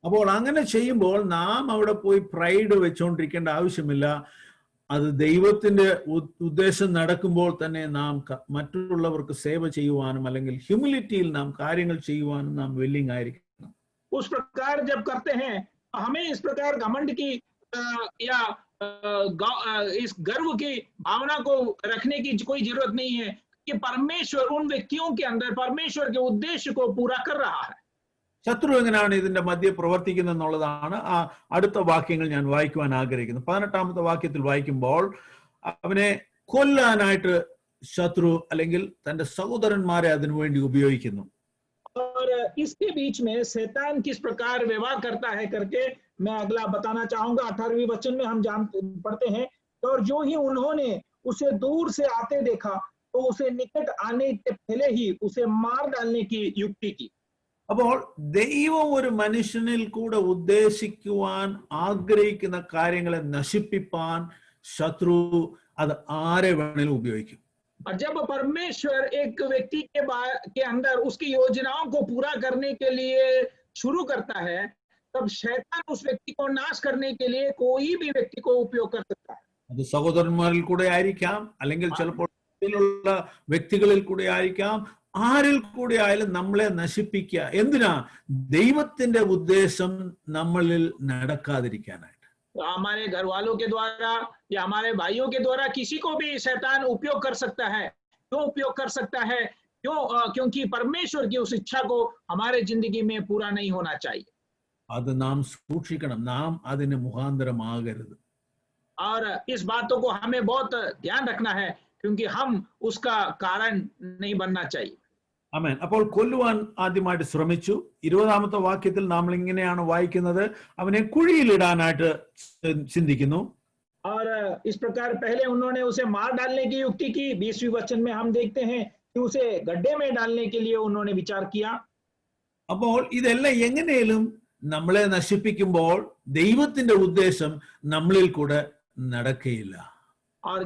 അപ്പോൾ അങ്ങനെ ചെയ്യുമ്പോൾ നാം അവിടെ പോയി പ്രൈഡ് വെച്ചുകൊണ്ടിരിക്കേണ്ട ആവശ്യമില്ല. അത് ദൈവത്തിന്റെ ഉദ്ദേശം നടക്കുമ്പോൾ തന്നെ നാം മറ്റുള്ളവർക്ക് സേവ ചെയ്യുവാനും അല്ലെങ്കിൽ ഹ്യൂമിലിറ്റിയിൽ നാം കാര്യങ്ങൾ ചെയ്യുവാനും നാം വില്ലിംഗ് ആയിരിക്കണം. उस प्रकार जब करते हैं हमें इस प्रकार घमंड की या इस गर्व की भावना को रखने की कोई जरूरत नहीं है, कि परमेश्वर उन व्यक्तियों के अंदर परमेश्वर के उद्देश्य को पूरा कर रहा है. ശത്രു എങ്ങനെയാണ് ഇതിന്റെ മധ്യ പ്രവർത്തിക്കുന്നത് എന്നുള്ളതാണ് ആ അടുത്ത വാക്യങ്ങൾ ഞാൻ വായിക്കുവാൻ ആഗ്രഹിക്കുന്നത്. 18ാമത്തെ വാക്യത്തിൽ വായിക്കുമ്പോൾ അവനെ കൊല്ലാനായിട്ട് ശത്രു അല്ലെങ്കിൽ തന്റെ സഹോദരന്മാരെ അതിനുവേണ്ടി ഉപയോഗിക്കുന്നു. और इसके बीच में शैतान किस प्रकार व्यवहार करता है करके मैं अगला बताना चाहूंगा। 18वें वचन में हम पढ़ते हैं, और जो ही उन्होंने उसे दूर से आते देखा तो उसे निकट आने के पहले ही उसे मार डालने की युक्ति की. അപ്പോൾ ദൈവം ഒരു മനുഷ്യനിൽ കൂടെ ഉദ്ദേശിക്കുവാൻ ആഗ്രഹിക്കുന്ന കാര്യങ്ങളെ നശിപ്പിപ്പാൻ ശത്രു അത് ആരെ വേണേലും ഉപയോഗിക്കും. और जब परमेश्वर एक व्यक्ति के अंदर उसकी योजनाओं को पूरा करने के लिए शुरू करता है, तब शैतान उस व्यक्ति को नाश करने के लिए कोई भी व्यक्ति को उपयोग कर सकता है. അത് സഹോദരന്മാരിൽ കൂടെ ആയിരിക്കാം, അല്ലെങ്കിൽ ചിലപ്പോൾ വ്യക്തികളിൽ കൂടെ ആയിരിക്കാം, ആരിൽ കൂടെ ആയാലും നമ്മളെ നശിപ്പിക്കുക. എന്തിനാ? ദൈവത്തിന്റെ ഉദ്ദേശം നമ്മളിൽ നടക്കാതിരിക്കാനായിട്ട്. हमारे घर वालों के द्वारा या हमारे भाइयों के द्वारा किसी को भी शैतान उपयोग कर सकता है. क्यों उपयोग कर सकता है? क्योंकि परमेश्वर की उस इच्छा को हमारे जिंदगी में पूरा नहीं होना चाहिए. അത് നാം സൂക്ഷിക്കണം, നാം അതിന് മുഖാന്തരമാകരുത്. और इस बातों को हमें बहुत ध्यान रखना है, क्योंकि हम उसका कारण नहीं बनना चाहिए. ആമേൻ. അപ്പോൾ കൊല്ലുവാൻ ആദ്യമായിട്ട് ശ്രമിച്ചു. 20ാമത്തെ വാക്യത്തിൽ നമ്മൾ ഇങ്ങനെയാണ് വായിക്കുന്നത്, അവനെ കുഴിയിലിടാനായിട്ട് ചിന്തിക്കുന്നു. और इस प्रकार पहले उन्होंने उसे मार डालने की युक्ति की. 20वें वचन में हम देखते हैं कि उसे गड्ढे में डालने के लिए उन्होंने विचार किया. അപ്പോൾ ഇതെല്ലാം എങ്ങനെയും നമ്മളെ നശിപ്പിക്കുമ്പോൾ ദൈവത്തിന്റെ ഉദ്ദേശം നമ്മളിൽ കൂടെ നടക്കുകയില്ല. और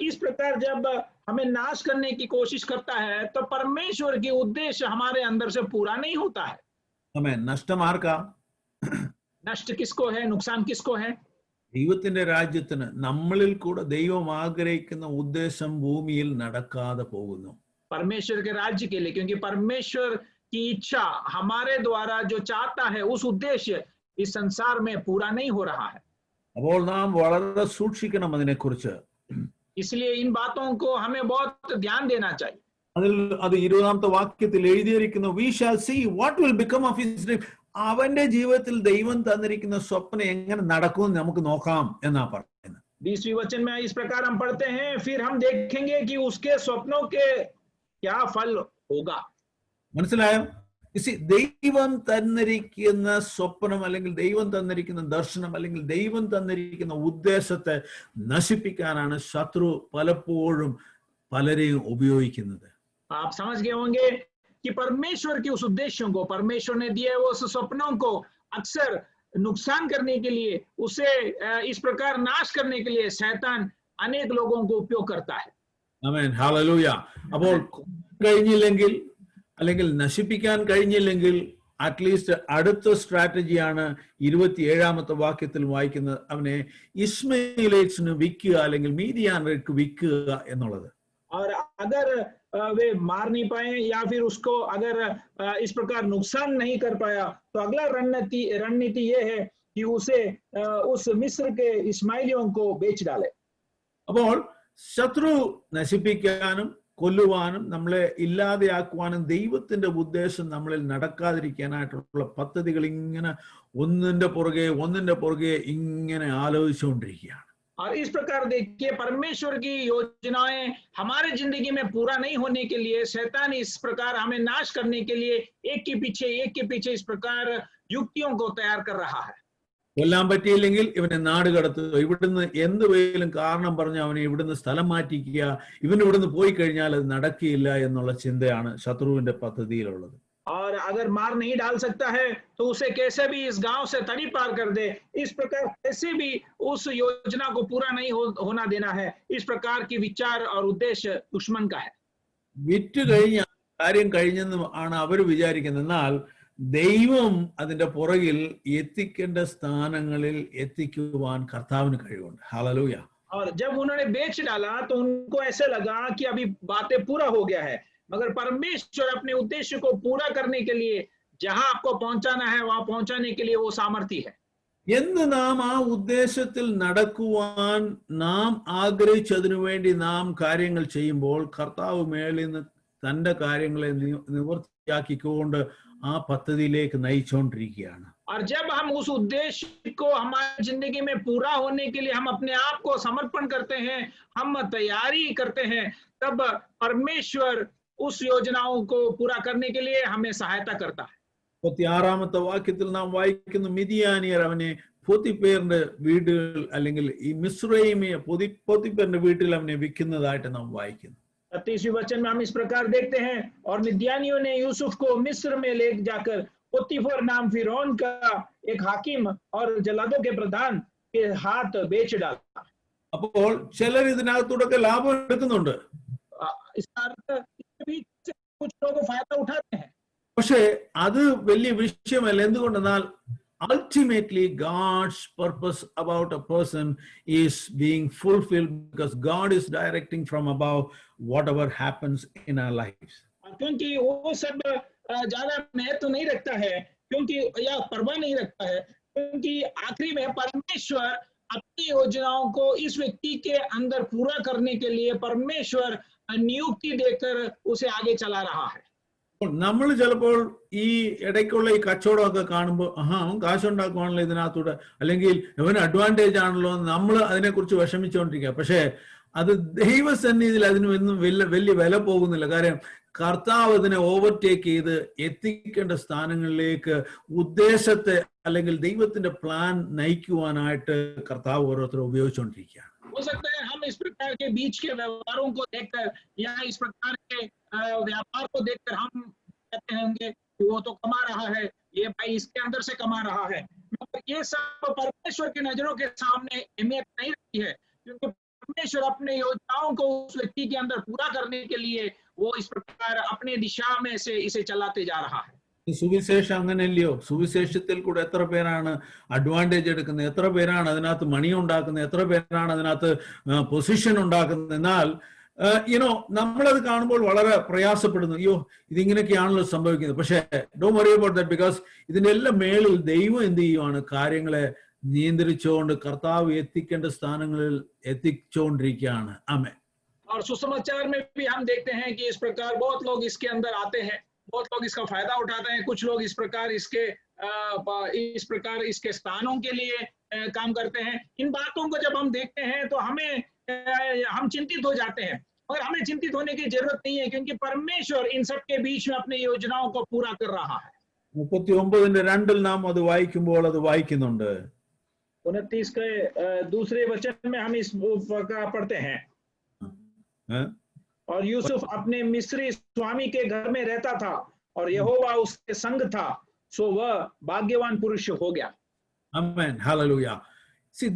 इस प्रकार जब हमें नाश करने की कोशिश करता है तो परमेश्वर की उद्देश्य हमारे अंदर से पूरा नहीं होता है. ആമേൻ. നഷ്ടം ആർക്കാ? नष्ट किसको है? नुकसान किसको है? ദൈവത്തിന്റെ രാജ്യത്തിന് നമ്മളിൽ കൂടെ ദൈവം ആഗ്രഹിക്കുന്ന ഉദ്ദേശം ഭൂമിയിൽ നടക്കാതെ പോകുന്നു. परमेश्वर के राज्य के लिए, क्योंकि परमेश्वर की इच्छा हमारे द्वारा जो चाहता है उस उद्देश्य इस संसार में पूरा नहीं हो रहा है. അപ്പോൾ നാം വളരെ സൂക്ഷിക്കണം അതിനെക്കുറിച്ച്. इसलिए इन बातों को हमें बहुत ध्यान देना चाहिए. അത് 20ാമത്തെ വാക്യത്തിൽ എഴുതിയിരിക്കുന്നു, we shall see what will become of his dream. അവന്റെ ജീവിതത്തിൽ ദൈവം തന്നിരിക്കുന്ന സ്വപ്നം എങ്ങനെ നടക്കുമെന്ന് നമുക്ക് നോക്കാം എന്നാ പറയുന്നത്. 20वें वचन में इस प्रकार हम पढ़ते हैं, फिर हम देखेंगे कि उसके स्वप्नों के क्या फल होगा। മനസ്സിലായോ? ദൈവം തന്നിരിക്കുന്ന സ്വപ്നം അല്ലെങ്കിൽ ദൈവം തന്നിരിക്കുന്ന ദർശനം അല്ലെങ്കിൽ ദൈവം തന്നിരിക്കുന്ന ഉദ്ദേശത്തെ നശിപ്പിക്കാനാണ് ശത്രു പലപ്പോഴും പലരെയും ഉപയോഗിക്കുന്നത്. आप समझ गए होंगे कि परमेश्वर के उस उद्देश्यों को, परमेश्वर ने दिए हुए उस स्वप्नों को अक्सर नुकसान करने के लिए, उसे इस प्रकार नाश करने के लिए शैतान अनेक लोगों को उपयोग करता है। ആമേൻ, ഹല്ലേലൂയ. അപ്പോൾ കഴിഞ്ഞില്ലെങ്കിൽ അല്ലെങ്കിൽ നശിപ്പിക്കാൻ കഴിഞ്ഞില്ലെങ്കിൽ അറ്റ്ലീസ്റ്റ് അടുത്ത സ്ട്രാറ്റജിയാണ് 27ാമത്തെ വാക്യത്തിൽ വായിക്കുന്നത്, അവനെ ഇസ്മയിലേറ്റ്സിന് വിൽക്കുക അല്ലെങ്കിൽ മീദിയാനർക്ക് വിൽക്കുക എന്നുള്ളത്. और अगर वे मार नहीं पाए या फिर उसको अगर इस प्रकार नुकसान नहीं कर पाया तो अगला रणनीति ये है कि उसे उस मिस्र के इस्माइलियों को बेच डाले। അപ്പോൾ ശത്രു നശിപ്പിക്കാനും കൊല്ലുവാനും നമ്മളെ ഇല്ലാതെയാക്കുവാനും ദൈവത്തിന്റെ ഉദ്ദേശം നമ്മളിൽ നടക്കാതിരിക്കാനായിട്ടുള്ള പദ്ധതികൾ ഇങ്ങനെ ഒന്നിന്റെ പുറകെ ഇങ്ങനെ ആലോചിച്ചുകൊണ്ടിരിക്കുകയാണ്. और इस प्रकार देखिए, परमेश्वर की योजनाएं हमारे जिंदगी में पूरा नहीं होने के लिए शैतान इस प्रकार हमें नाश करने के लिए एक के पीछे इस प्रकार युक्तियों को तैयार कर रहा है। കൊല്ലാൻ പറ്റിയില്ലെങ്കിൽ ഇവനെ നാട് കടത്തുക, ഇവിടുന്ന് എന്തുവേലും കാരണം പറഞ്ഞ് അവനെ ഇവിടുന്ന് സ്ഥലം മാറ്റിക്കുക, ഇവൻ ഇവിടുന്ന് പോയി കഴിഞ്ഞാൽ അത് നടക്കില്ല എന്നുള്ള ചിന്തയാണ് ശത്രുവിന്റെ പദ്ധതിയിലുള്ളത്. और अगर मार नहीं डाल सकता है तो उसे कैसे भी इस गांव से तड़ी पार कर दे, इस प्रकार कैसे भी उस योजना को पूरा नहीं होना देना है। इस प्रकार की विचार और उद्देश्य दुश्मन का है। വിറ്റ് കഴിഞ്ഞ കാര്യം കഴിഞ്ഞെന്ന് ആണ് അവർ വിചാരിക്കുന്നത്. എന്നാൽ ദൈവം അതിന്റെ പുറകിൽ എത്തിക്കേണ്ട സ്ഥാനങ്ങളിൽ എത്തിക്കുവാൻ കർത്താവിന് കഴിവുണ്ട്. ഹല്ലേലൂയ. और जब उन्होंने बेच डाला तो उनको ऐसे लगा कि अभी बातें पूरा हो गया है, मगर परमेश्वर अपने उद्देश्य को पूरा करने के लिए जहां आपको पहुंचाना है वहां पहुंचाने के लिए वो सामर्थ्य है। എന്ന് നാം ആ ഉദ്ദേശത്തിൽ നടക്കുവാൻ നാം ആഗ്രഹിച്ചതിനു വേണ്ടി നാം കാര്യങ്ങൾ ചെയ്യുമ്പോൾ കർത്താവ് മേളിൽ നിന്ന് തന്റെ കാര്യങ്ങളെ നിവർത്തിയാക്കിക്കൊണ്ട് ആ പദ്ധതിയിലേക്ക് നയിച്ചുകൊണ്ടിരിക്കുകയാണ്. और जब हम उस उद्देश्य को हमारी जिंदगी में पूरा होने के लिए हम अपने आप को समर्पण करते हैं, हम तैयारी करते हैं, तब परमेश्वर उस योजनाओं को पूरा करने के लिए हमें सहायता करता है। 36ാമത്തെ വാക്യത്തിൽ നാം വായിക്കുന്നു, മിദിയാനിയർ അവനെ പോത്തിഫേറിന്റെ വീടുകൾ അല്ലെങ്കിൽ ഈ മിസ്രൈമിയ പോത്തിഫേറിന്റെ വീട്ടിൽ അവനെ വിൽക്കുന്നതായിട്ട് നാം വായിക്കുന്നു. 30वें वचन में हम इस प्रकार देखते हैं, और मिद्यानियों ने यूसुफ को मिस्र में ले जाकर पोतीफर नाम फिरौन का एक हाकिम और जल्लादों के प्रधान के हाथ बेच डाला। അപ്പോൾ ചിലർ ഇതിനകത്തൂടെ ലാഭം എടുക്കുന്നുണ്ട്. इसका अर्थ इसके बीच से कुछ लोग फायदा उठाते हैं, പക്ഷെ അത് വലിയ വിഷയമല്ല. എന്തുകൊണ്ടെന്നാൽ ultimately God's purpose about a person is being fulfilled because God is directing from above whatever happens in our lives. क्योंकि वो सब ज्यादा महत्व नहीं रखता है, क्योंकि या परवाह नहीं रखता है, क्योंकि आखिरी में परमेश्वर अपनी योजनाओं को इस व्यक्ति के अंदर पूरा करने के लिए परमेश्वर नियुक्ति देकर उसे आगे चला रहा है। നമ്മൾ ചിലപ്പോൾ ഈ ഇടയ്ക്കുള്ള ഈ കച്ചവടമൊക്കെ കാണുമ്പോൾ അവൻ കാശുണ്ടാക്കുവാണല്ലോ ഇതിനകത്തൂടെ, അല്ലെങ്കിൽ ഇവന് അഡ്വാൻറ്റേജ് ആണല്ലോ, നമ്മൾ അതിനെക്കുറിച്ച് വിഷമിച്ചുകൊണ്ടിരിക്കുക. പക്ഷേ അത് ദൈവസന്നിധിയിൽ അതിന് ഒന്നും വലിയ വില പോകുന്നില്ല. കാര്യം കർത്താവ് അതിനെ ഓവർടേക്ക് ചെയ്ത് എത്തിക്കേണ്ട സ്ഥാനങ്ങളിലേക്ക് ഉദ്ദേശത്തെ അല്ലെങ്കിൽ ദൈവത്തിന്റെ പ്ലാൻ നയിക്കുവാനായിട്ട് കർത്താവ് ഓരോരുത്തരും ഉപയോഗിച്ചുകൊണ്ടിരിക്കുകയാണ്. हो सकता है हम इस प्रकार के बीच के व्यवहारों को देखकर या इस प्रकार के व्यापार को देखकर हम कहते होंगे कि वो तो कमा रहा है, ये भाई इसके अंदर से कमा रहा है, मगर ये सब परमेश्वर की नजरों के सामने अहमियत नहीं रखती है, क्योंकि परमेश्वर अपने योजनाओं को उस व्यक्ति के अंदर पूरा करने के लिए वो इस प्रकार अपने दिशा में से इसे चलाते जा रहा है। സുവിശേഷം അങ്ങനെയല്ലയോ? സുവിശേഷത്തിൽ കൂടെ എത്ര പേരാണ് അഡ്വാൻറ്റേജ് എടുക്കുന്നത്, എത്ര പേരാണ് അതിനകത്ത് മണി ഉണ്ടാക്കുന്നത്, എത്ര പേരാണ് അതിനകത്ത് പൊസിഷൻ ഉണ്ടാക്കുന്നത്. എന്നാൽ നമ്മളത് കാണുമ്പോൾ വളരെ പ്രയാസപ്പെടുന്നു. അയ്യോ, ഇതിങ്ങനെയൊക്കെയാണല്ലോ സംഭവിക്കുന്നത്. പക്ഷേ don't worry about that, because ഇതിന്റെ എല്ലാം മേളിൽ ദൈവം എന്ത് ചെയ്യുവാണ്? കാര്യങ്ങളെ നിയന്ത്രിച്ചുകൊണ്ട് കർത്താവ് എത്തിക്കേണ്ട സ്ഥാനങ്ങളിൽ എത്തിച്ചുകൊണ്ടിരിക്കുകയാണ്. ആമേൻ. और सुसमाचार में भी हम देखते हैं कि इस प्रकार बहुत लोग इसके अंदर आते हैं, बहुत लोग इसका फायदा उठाते हैं, कुछ लोग इस प्रकार इसके स्थानों के लिए काम करते हैं। इन बातों को जब हम देखते हैं तो हम चिंतित हो जाते हैं मगर हमें चिंतित होने की जरूरत नहीं है, क्योंकि परमेश्वर इन सब के बीच में अपनी योजनाओं को पूरा कर रहा है। 39:2 നാം അത് വായിക്കുമ്പോൾ അത് വായിക്കുന്നുണ്ട്. 29 के दूसरे वचन में हम इस प्रकार पढ़ते हैं, ഏ? और यूसुफ अपने मिस्री स्वामी के घर में रहता था और यहोवा उसके संग था, सो वह भाग्यवान पुरुष हो गया। ആമേൻ, ഹല്ലേലൂയ.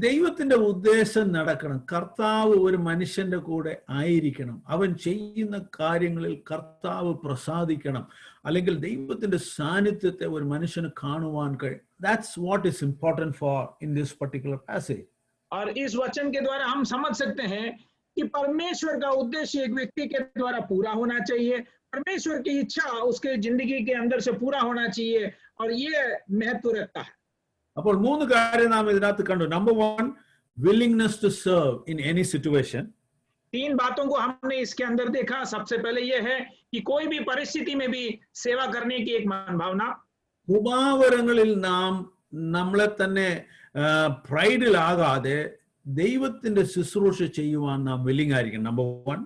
ദൈവത്തിന്റെ ഉദ്ദേശം നടക്കണം. കർത്താവ് ഒരു മനുഷ്യന്റെ കൂടെ ആയിരിക്കണം. അവൻ ചെയ്യുന്ന കാര്യങ്ങളിൽ കർത്താവ് പ്രസാദിക്കണം. അല്ലെങ്കിൽ ദൈവത്തിന്റെ സാന്നിധ്യത്തെ ഒരു മനുഷ്യന് കാണുവാൻ കഴിയും. That's what is important for in this particular passage. और इस वचन के द्वारा हम समझ सकते हैं कि परमेश्वर का उद्देश्य एक व्यक्ति के द्वारा पूरा होना चाहिए, परमेश्वर की इच्छा उसके जिंदगी के अंदर से पूरा होना चाहिए, और ये महत्व रखता है। അപ്പോൾ 3 കാര്യം നാം ഇതിനകത്ത് കണ്ടു. Number 1, willingness to serve in any situation. 3 बातों को हमने इसके अंदर देखा। सबसे पहले यह है कि कोई भी परिस्थिति में भी सेवा करने की एक मन भावना। കൃപാവരങ്ങളിൽ നാം നമ്മളെ തന്നെ പ്രൈഡിലാകാതെ ദൈവത്തിന്റെ ശുശ്രൂഷ ചെയ്യുവാൻ നാം വില്ലിംഗ് ആയിരിക്കണം. നമ്പർ 1.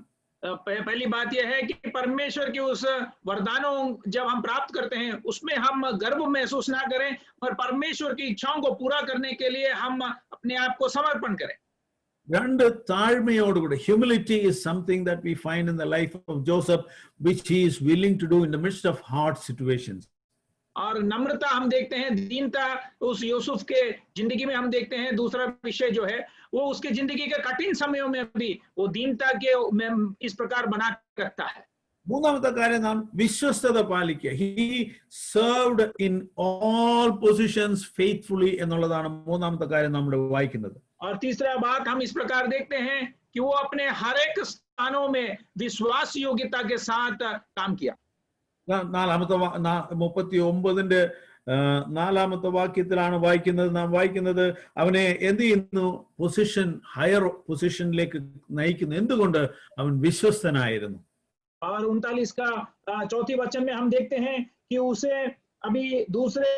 पहली बात यह है कि परमेश्वर के उस वरदानों जब हम प्राप्त करते हैं उसमें हम गर्व महसूस ना करें, और परमेश्वर की इच्छाओं को पूरा करने के लिए हम अपने आप को समर्पण करें। 2, താഴ്മയോടുകൂടി. Humility is something that we find in the life of Joseph, which he is willing to do in the midst of hard situations. और नम्रता हम देखते हैं, दीनता उस यूसुफ के जिंदगी में हम देखते हैं। दूसरा विषय जो है वो उसके जिंदगी के कठिन समयों में भी वो दीनता के इस प्रकार बना रखता है। മൂന്നാമത്തെ കാര്യം നാം വിശ്വസ്തത പാലിക്കുക. He served in all positions faithfully എന്നുള്ളതാണ് മൂന്നാമത്തെ കാര്യം നമ്മൾ വായിക്കുന്നത്. और तीसरा बात हम इस प्रकार देखते हैं कि वो अपने हर एक स्थानों में विश्वास योग्यता के साथ काम किया। 39 4 വാക്യത്തിലാണ് നാം വായിക്കുന്നത് അവനെ എന്ത് ചെയ്യുന്നു? ഹയർ പൊസിഷനിലേക്ക് നയിക്കുന്നു. എന്തുകൊണ്ട്? അവൻ വിശ്വസ്തനായിരുന്നു. और 39 का 4 वचन में हम देखते हैं कि उसे अभी दूसरे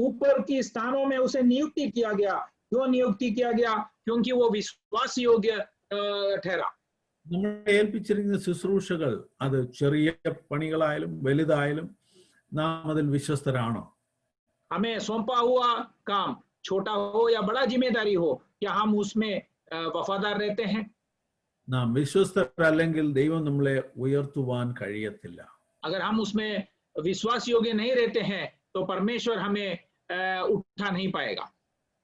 ऊपर की स्थानों में उसे नियुक्ति किया गया। क्यों नियुक्ति किया गया? क्योंकि वो विश्वास योग्य ठहरा। നമ്മളെ ഏൽപ്പിച്ചിരിക്കുന്ന ശുശ്രൂഷകൾ അത് ചെറിയ പണികളായാലും വലുതായാലും നാം അതിൽ വിശ്വസ്തരാണോ? हमें सौंपा हुआ काम छोटा हो या बड़ा जिम्मेदारी हो, क्या हम उसमें वफादार रहते हैं? നാം വിശ്വസ്തരല്ലെങ്കിൽ ദൈവം നമ്മളെ ഉയർത്തുവാൻ കഴിയത്തില്ല. अगर हम उसमें विश्वास योग्य नहीं रहते हैं तो परमेश्वर हमें उठा नहीं पाएगा।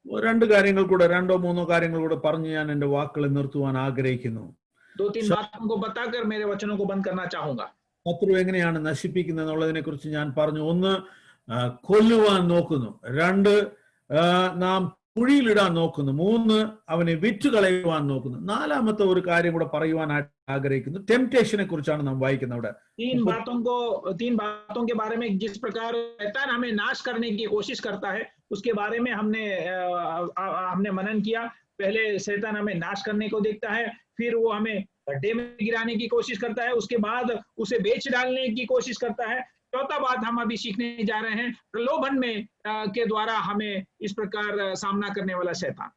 2 കാര്യങ്ങൾ കൂടെ 2-3 കാര്യങ്ങൾ കൂടെ പറഞ്ഞ് ഞാൻ എന്റെ വാക്കുകൾ നിർത്തുവാൻ ആഗ്രഹിക്കുന്നു. 2-3 बातों को बताकर मेरे वचनों को बंद करना चाहूंगा। ശത്രു എങ്ങനെയാണ് നശിപ്പിക്കുന്നത് എന്നുള്ളതിനെ കുറിച്ച് ഞാൻ പറഞ്ഞു. 1, കൊല്ലുവാൻ നോക്കുന്നു. 2, നാം കുഴിയിലിടാൻ നോക്കുന്നു. 3, അവനെ വിറ്റുകളയുവാൻ നോക്കുന്നു. 4ാമത്തെ ഒരു കാര്യം കൂടെ പറയുവാനായിട്ട് ആഗ്രഹിക്കുന്നു. ടെംപ്റ്റേഷനെ കുറിച്ചാണ് നാം वाइക്കുന്നത് അവിടെ. 3 बातों के बारे में जिस प्रकार शैतान हमें नाश करने की कोशिश करता है उसके बारे में हमने मनन किया। पहले शैतान हमें नाश करने को देखता है, फिर वो हमें गड्ढे में गिराने की कोशिश करता है, उसके बाद उसे बेच डालने की कोशिश करता है। चौथा बात हम अभी सीखने जा रहे हैं, प्रलोभन में के द्वारा हमें इस प्रकार सामना करने वाला शैतान।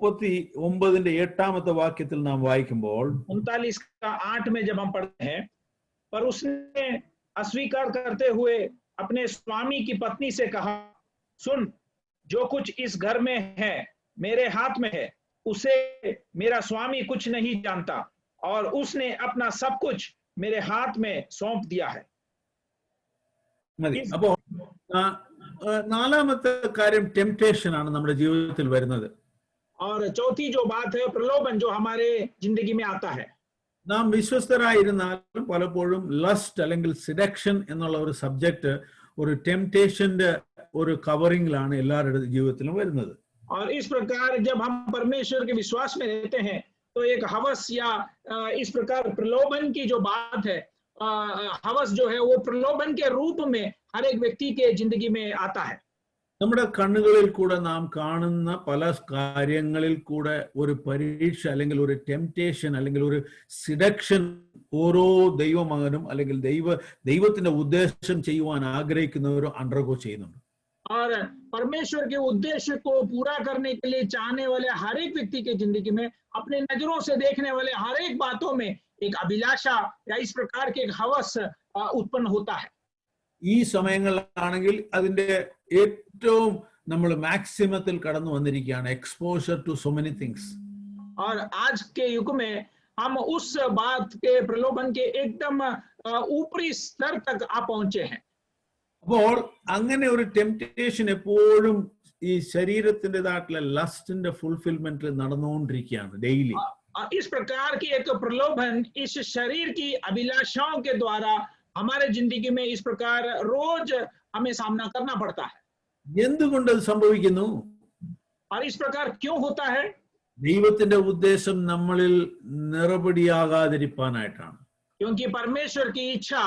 39 വാക്യത്തിൽ നാം വായിക്കുമ്പോൾ 39 का 8 में जब हम पढ़ते हैं, पर उसने अस्वीकार करते हुए अपने स्वामी की पत्नी से कहा, सुन, जो कुछ इस घर में है मेरे हाथ में है, उसे मेरा स्वामी कुछ नहीं जानता, और उसने अपना सब कुछ मेरे हाथ में सौंप दिया है। അപ്പോ 4ാമത്തെ കാര്യം ടെംപ്റ്റേഷൻ ആണ് നമ്മുടെ ജീവിതത്തിൽ വരുന്നത്. और चौथी जो बात है प्रलोभन, जो हमारे जिंदगी में आता है। നാം വിശ്വസ്തരായിരുന്നാലും പലപ്പോഴും ലസ്റ്റ് അല്ലെങ്കിൽ സിഡക്ഷൻ എന്നുള്ള ഒരു സബ്ജക്ട് ഒരു ടെംപ്റ്റേഷന്റെ ഒരു കവറിംഗിലാണ് എല്ലാവരുടെ ജീവിതത്തിലും വരുന്നത്. और इस प्रकार जब हम परमेश्वर के विश्वास में रहते हैं तो एक हवस या इस प्रकार प्रलोभन की जो बात है, हवस जो है वो प्रलोभन के रूप में हर एक व्यक्ति के जिंदगी में आता है। നമ്മുടെ കണ്ണുകളിൽ കൂടെ നാം കാണുന്ന പല കാര്യങ്ങളിൽ കൂടെ ഒരു പരീക്ഷ അല്ലെങ്കിൽ ഒരു ടെംപ്റ്റേഷൻ അല്ലെങ്കിൽ ഒരു സിഡക്ഷൻ ഓരോ ദൈവമകനും അല്ലെങ്കിൽ ദൈവത്തിന്റെ ഉദ്ദേശം ചെയ്യുവാൻ ആഗ്രഹിക്കുന്നവരോ അണ്ടർഗോ ചെയ്യുന്നുണ്ട്. और परमेश्वर के उद्देश्य को पूरा करने के लिए चाहने वाले हर एक व्यक्ति के जिंदगी में अपने नजरों से देखने वाले हर एक बातों में एक अभिलाषा या इस प्रकार के एक हवस उत्पन्न होता है। ഈ സമയങ്ങളിലാണെങ്കിൽ അതിന്റെ ഏറ്റവും നമ്മൾ മാക്സിമത്തിൽ കടന്നു വന്നിരിക്കുകയാണ്, exposure to so many things. और आज के युग में हम उस बात के प्रलोभन के एकदम ऊपरी स्तर तक आ पहुंचे हैं। അപ്പോൾ അങ്ങനെ ഒരു ടെംപ്റ്റേഷൻ എപ്പോഴും ഈ ശരീരത്തിൻ്റെതായിട്ടുള്ള ലസ്റ്റിന്റെ ഫുൾഫിൽമെന്റിൽ നടന്നുകൊണ്ടിരിക്കുകയാണ് ഡെയിലി. इस प्रकार की एक प्रलोभन इस शरीर की अभिलाषाओं के द्वारा हमारे जिंदगी में इस प्रकार रोज हमें सामना करना पड़ता है। എന്തുകൊണ്ട് അത് സംഭവിക്കുന്നു? और इस प्रकार क्यों होता है? ദൈവത്തിന്റെ ഉദ്ദേശം നമ്മളിൽ നിറപടിയാകാതിരിക്കാനായിട്ടാണ്. क्योंकि परमेश्वर की इच्छा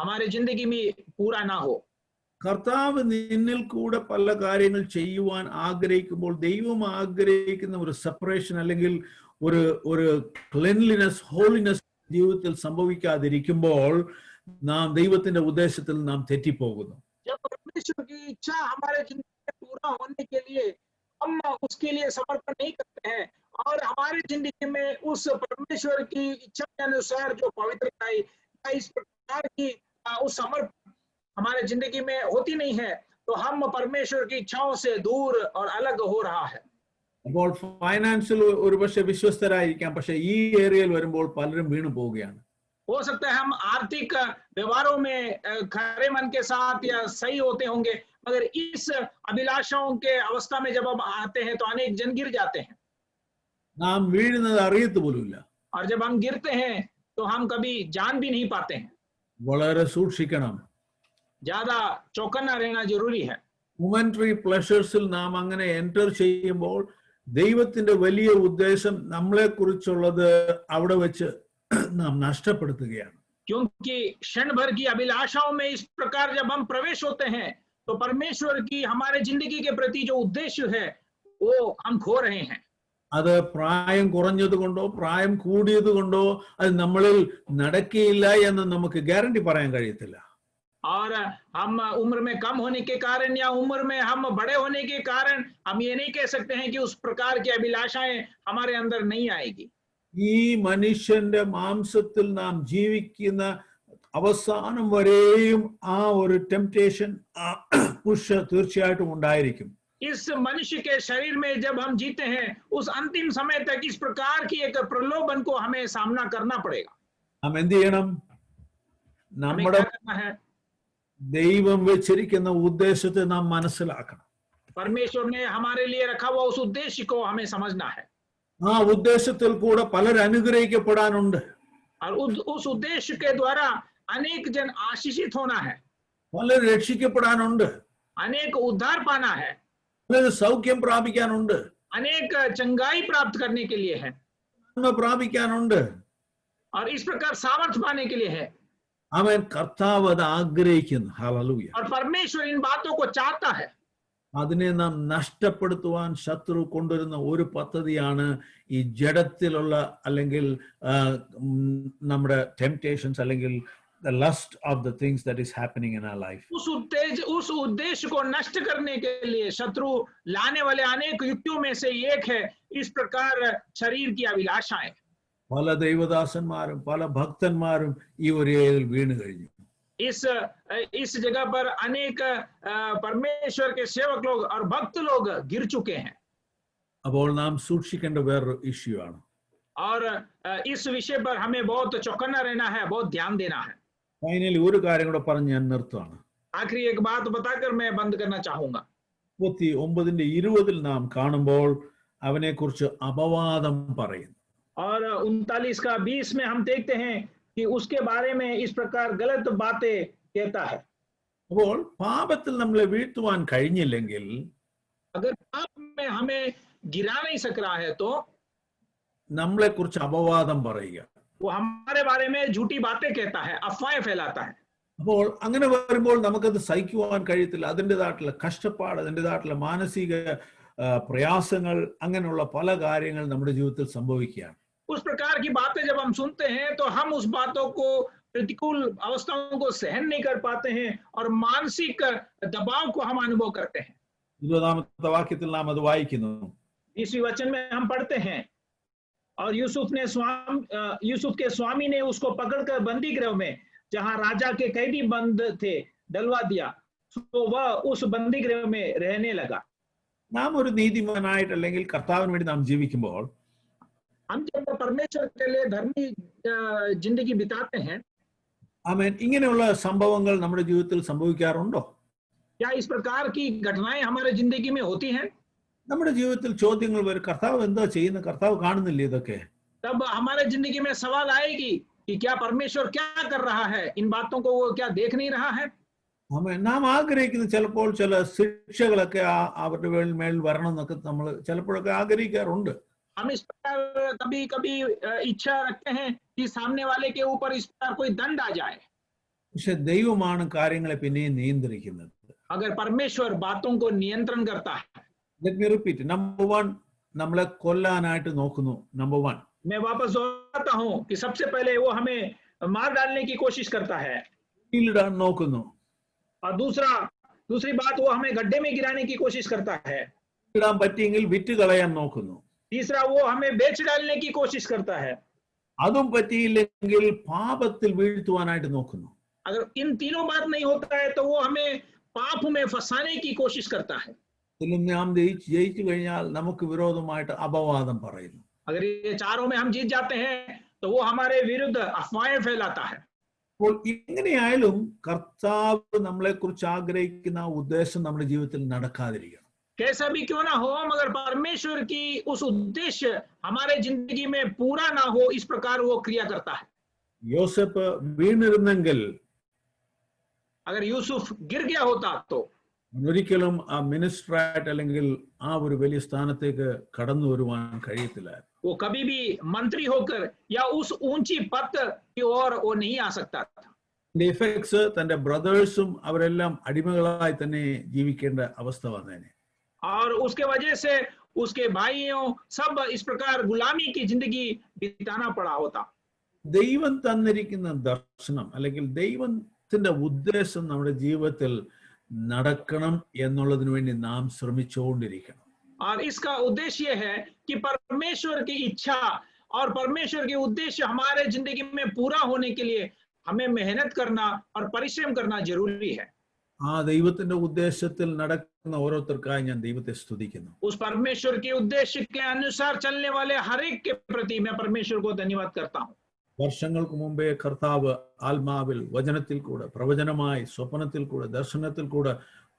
हमारे जिंदगी में पूरा ना हो। കർത്താവ് നിന്നിൽ കൂടെ പല കാര്യങ്ങൾ ചെയ്യുവാൻ ആഗ്രഹിക്കുമ്പോൾ ദൈവം ആഗ്രഹിക്കുന്ന ഒരു സെപ്പറേഷൻ അല്ലെങ്കിൽ ഒരു ക്ലെൻലിനെസ്, ഹോളിനെസ് ജീവിതത്തിൽ സംഭവിക്കാതിരിക്കുമ്പോൾ നാം ദൈവത്തിന്റെ ഉദ്ദേശത്തിൽ നാം തെറ്റിപ്പോകുന്നു. जब परमेश्वर की इच्छा हमारे जिंदगी में पूरा होने के लिए हम उसके लिए समर्पण नहीं करते हैं और हमारे जिंदगी में उस परमेश्वर की इच्छा के अनुसार जो पवित्रता या इस प्रकार की उस समर्पण हमारे जिंदगी में होती नहीं है, तो हम परमेश्वर की इच्छाओं से दूर और अलग हो रहा है। അപ്പോൾ ഫൈനാൻഷ്യൽ ഒരുപക്ഷെ വിശ്വസ്തരായിരിക്കാം, പക്ഷെ ഈ ഏരിയയിൽ വരുമ്പോൾ പലരും വീണു പോവുകയാണ്. हो सकता है हम आर्थिक व्यवहारों में खरे मन के साथ या सही होते होंगे, मगर इस अभिलाषाओं के अवस्था में जब हम आते हैं तो अनेक जन गिर जाते हैं നാം വീഴുന്നത് അറിയത്ത് പോലുമില്ല. और जब हम गिरते हैं तो हम कभी जान भी नहीं पाते हैं। വളരെ സൂക്ഷിക്കണം. ज्यादा चौकन्ना रहना जरूरी है। മൊമെന്ററി പ്ലഷേഴ്സിൽ നാം അങ്ങനെ എൻ്റർ ചെയ്യുമ്പോൾ ദൈവത്തിന്റെ വലിയ ഉദ്ദേശം നമ്മളെ കുറിച്ചുള്ളത് അവിടെ വെച്ച് നാം നഷ്ടപ്പെടുത്തുകയാണ്. क्योंकि क्षण भर की अभिलाषाओं में इस प्रकार जब हम प्रवेश होते हैं तो परमेश्वर की हमारे जिंदगी के प्रति जो उद्देश्य है वो हम खो रहे हैं। അത് പ്രായം കുറഞ്ഞത് കൊണ്ടോ പ്രായം കൂടിയത് കൊണ്ടോ അത് നമ്മളിൽ നടക്കില്ല എന്ന് നമുക്ക് ഗ്യാരണ്ടി പറയാൻ കഴിയത്തില്ല. और हम उम्र में कम होने के कारण या उम्र में हम बड़े होने के कारण हम ये नहीं कह सकते हैं कि उस प्रकार की अभिलाषाएं हमारे अंदर नहीं आएगी। ഈ മനുഷ്യന്റെ മാംസത്തിൽ നാം ജീവിക്കുന്ന അവസാനം വരെയും ആ ഒരു ടെംപ്റ്റേഷൻ, പുഷ് തീർച്ചയായിട്ടും ഉണ്ടായിരിക്കും. इस मनुष्य के शरीर में जब हम जीते हैं उस अंतिम समय तक इस प्रकार की एक प्रलोभन को हमें सामना करना पड़ेगा। നാം എന്ത് ചെയ്യണം? हमें നമ്മുടെ क्या करना है? ദൈവം വെച്ചിരിക്കുന്ന ഉദ്ദേശത്തെ നാം മനസ്സിലാക്കണം. परमेश्वर ने हमारे लिए रखा हुआ उस उद्देश्य को हमें समझना है ആ ഉദ്ദേശത്തിൽ കൂടെ പലർ അനുഗ്രഹിക്കപ്പെടാനുണ്ട്. और उस उद्देश्य के द्वारा अनेक जन आशीषित होना है, പലർ രക്ഷിക്കപ്പെടാനുണ്ട്, अनेक उद्धार पाना है, പലർ സൗഖ്യം പ്രാപിക്കാനുണ്ട്, अनेक चंगाई प्राप्त करने के लिए है നന്മ പ്രാപിക്കാനുണ്ട്. और इस प्रकार सामर्थ्य पाने के लिए है। അവൻ കർത്താവ് അത് ആഗ്രഹിക്കുന്നു. ഹല്ലേലൂയ. और परमेश्वर इन बातों को चाहता है। അതിനെ നാം നഷ്ടപ്പെടുത്തുവാൻ ശത്രു കൊണ്ടുവരുന്ന ഒരു പദ്ധതിയാണ് ഈ ജഡത്തിലുള്ള അല്ലെങ്കിൽ നമ്മുടെ ടെംപ്റ്റേഷൻസ് അല്ലെങ്കിൽ the lust of the things that is happening in our life. उस उद्देश्य को नष्ट करने के लिए शत्रु लाने वाले अनेक युक्तियों में से एक है इस प्रकार शरीर की अभिलाषाएं। പല ദൈവദാസന്മാരും പല ഭക്തന്മാരും ഈ ഒരു ഏരിയയിൽ വീണു കഴിഞ്ഞു. इस जगह पर अनेक परमेश्वर के सेवक लोग और भक्त लोग गिर चुके हैं। അപ്പോൾ നാം സൂക്ഷിക്കേണ്ട വേറൊരു ഇഷ്യൂ ആണ്. और इस विषय पर हमें बहुत चौकन्ना रहना है, बहुत ध्यान देना है। ഫൈനലി ഒരു കാര്യം കൂടെ പറഞ്ഞ് ഞാൻ നിർത്തുകയാണ്. आखिरी एक बात बताकर मैं बंद करना चाहूंगा। 39:20 നാം കാണുമ്പോൾ അവനെ കുറിച്ച് അപവാദം പറയുന്നു. और 39:20 में हम देखते हैं कि उसके बारे में इस प्रकार गलत बातें कहता है। അപ്പോൾ പാപത്തിൽ നമ്മളെ വീഴ്ത്തുവാൻ കഴിഞ്ഞില്ലെങ്കിൽ, अगर पाप में हमें गिरा नहीं सक रहा है तो നമ്മളെ കുറിച്ച് അപവാദം പറയുക, वो हमारे बारे में झूठी बातें कहता है, अफवाहें फैलाता है। അപ്പോൾ അങ്ങനെ വരുമ്പോൾ നമുക്കത് സഹിക്കുവാൻ കഴിയത്തില്ല. അതിൻ്റെതായിട്ടുള്ള കഷ്ടപ്പാട്, അതിൻ്റെതായിട്ടുള്ള മാനസിക പ്രയാസങ്ങൾ, അങ്ങനെയുള്ള പല കാര്യങ്ങൾ നമ്മുടെ ജീവിതത്തിൽ സംഭവിക്കുകയാണ്. उस प्रकार की बातें जब हम सुनते हैं तो हम उस बातों को, प्रतिकूल अवस्थाओं को सहन नहीं कर पाते हैं और मानसिक दबाव को हम अनुभव करते हैं। 20ാമത്തെ വാക്യത്തിൽ നാം അത് വായിക്കുന്നു. 20वें वचन में हम पढ़ते हैं, और यूसुफ के स्वामी ने उसको पकड़कर बंदी गृह में, जहां राजा के कैदी बंद थे, डलवा दिया, तो वह उस बंदी गृह में रहने लगा। നാം ഒരു നീതിമാനായിട്ട് അല്ലെങ്കിൽ കർത്താവിന് വേണ്ടി നാം ജീവിക്കുമ്പോൾ हम जब परमेश्वर के लिए धर्मी जिंदगी बिताते हैं, ആമേൻ, ഇങ്ങനെയുള്ള സംഭവങ്ങൾ നമ്മുടെ ജീവിതത്തിൽ സംഭവിക്കാറുണ്ടോ? क्या इस प्रकार की घटनाएं हमारे जिंदगी में होती हैं? നമ്മുടെ ജീവിതത്തിൽ ചോദ്യങ്ങൾ വരും, കർത്താവ് എന്താ ചെയ്യുന്ന, കർത്താവ് കാണുന്നില്ല ഇതൊക്കെ? तब हमारे जिंदगी में सवाल आएगी कि क्या परमेश्वर क्या कर रहा है, इन बातों को वो क्या देख नहीं रहा है? ആമേൻ, നാം ആഗ്രഹിക്കുന്ന ചിലപ്പോൾ ചില ശിക്ഷകളൊക്കെ അവരുടെ മേൽ വരണം എന്നൊക്കെ നമ്മൾ ചിലപ്പോഴൊക്കെ ആഗ്രഹിക്കാറുണ്ട്. हम इस प्रकार कभी कभी इच्छा रखते हैं कि सामने वाले के ऊपर इस प्रकार कोई दंड आ जाए, പക്ഷെ ദൈവമാണ് കാര്യങ്ങളെ പിന്നെയും നിയന്ത്രിക്കുന്നത്. अगर परमेश्वर बातों को नियंत्रण करता है। Let me repeat. Number one, നമ്മളെ കൊല്ലാനായിട്ട് നോക്കുന്നു. Number one. मैं वापस दोहराता हूं कि सबसे पहले वो हमें मार डालने की कोशिश करता है, ഇടാൻ നോക്കുന്നു. और दूसरी बात वो हमें गड्ढे में गिराने की कोशिश करता है। ഇടാൻ പറ്റിയെങ്കിൽ വിറ്റ് കളയാൻ നോക്കുന്നു. तीसरा वो हमें बेच डालने की कोशिश करता है। അതും പറ്റിയില്ലെങ്കിൽ പാപത്തിൽ വീഴ്ത്തുവാനായിട്ട് നോക്കുന്നു. अगर इन तीनों बात नहीं होता है तो वो हमें पाप में फंसाने की कोशिश करता है। ഇതിലും നാം ജയിച്ചു കഴിഞ്ഞാൽ നമുക്ക് വിരോധമായിട്ട് അപവാദം പറയുന്നു. अगर ये चारों में हम जीत जाते हैं तो वो हमारे विरुद्ध अफवाहें फैलाता है। അപ്പോൾ എങ്ങനെയായാലും കർത്താവ് നമ്മളെ കുറിച്ച് ആഗ്രഹിക്കുന്ന ഉദ്ദേശം നമ്മുടെ ജീവിതത്തിൽ നടക്കാതിരിക്കണം. कैसा भी क्यों ना हो, मगर परमेश्वर की उस उद्देश्य हमारे जिंदगी में पूरा ना हो, इस प्रकार वो क्रिया करता है। യോസേപ്പ് വീണിരുന്നെങ്കിൽ, अगर यूसुफ गिर गया होता तो ഒരിക്കലും ആ മിനിസ്റ്ററായിട്ട് അല്ലെങ്കിൽ ആ ഒരു വലിയ സ്ഥാനത്തേക്ക് കടന്നു വരുവാൻ കഴിയത്തില്ലായിരുന്നു. वो कभी भी मंत्री होकर या उस ऊंची पद की ओर वो नहीं आ सकता था। ഇഫക്ട്സ് തന്റെ ബ്രദേഴ്സും അവരെല്ലാം അടിമകളായി തന്നെ ജീവിക്കേണ്ട അവസ്ഥ വന്നേനെ. और उसके वजह से उसके भाइयों सब इस प्रकार गुलामी की जिंदगी बिताना पड़ा होता। ദൈവം തന്നിരിക്കുന്ന ദർശനം അല്ലെങ്കിൽ ദൈവത്തിന്റെ ഉദ്ദേശം നമ്മുടെ ജീവിതത്തിൽ നടക്കണം എന്നുള്ളതിന് വേണ്ടി നാം ശ്രമിച്ചുകൊണ്ടിരിക്കണം. और इसका उद्देश्य है कि परमेश्वर की इच्छा और परमेश्वर के उद्देश्य हमारे जिंदगी में पूरा होने के लिए हमें मेहनत करना और परिश्रम करना जरूरी है। ആ ദൈവത്തിന്റെ ഉദ്ദേശത്തിൽ നടക്കുന്ന ഓരോരുത്തർക്കായി ഞാൻ ദൈവത്തെ സ്തുതിക്കുന്നു. उस परमेश्वर के उद्देश्य के अनुसार चलने वाले हर एक के प्रति मैं परमेश्वर को धन्यवाद करता हूँ। വർഷങ്ങൾക്ക് മുമ്പേ കർത്താവ് ആത്മാവിൽ വചനത്തിൽ കൂടെ, പ്രവചനമായി, സ്വപ്നത്തിൽ കൂടെ, ദർശനത്തിൽ കൂടെ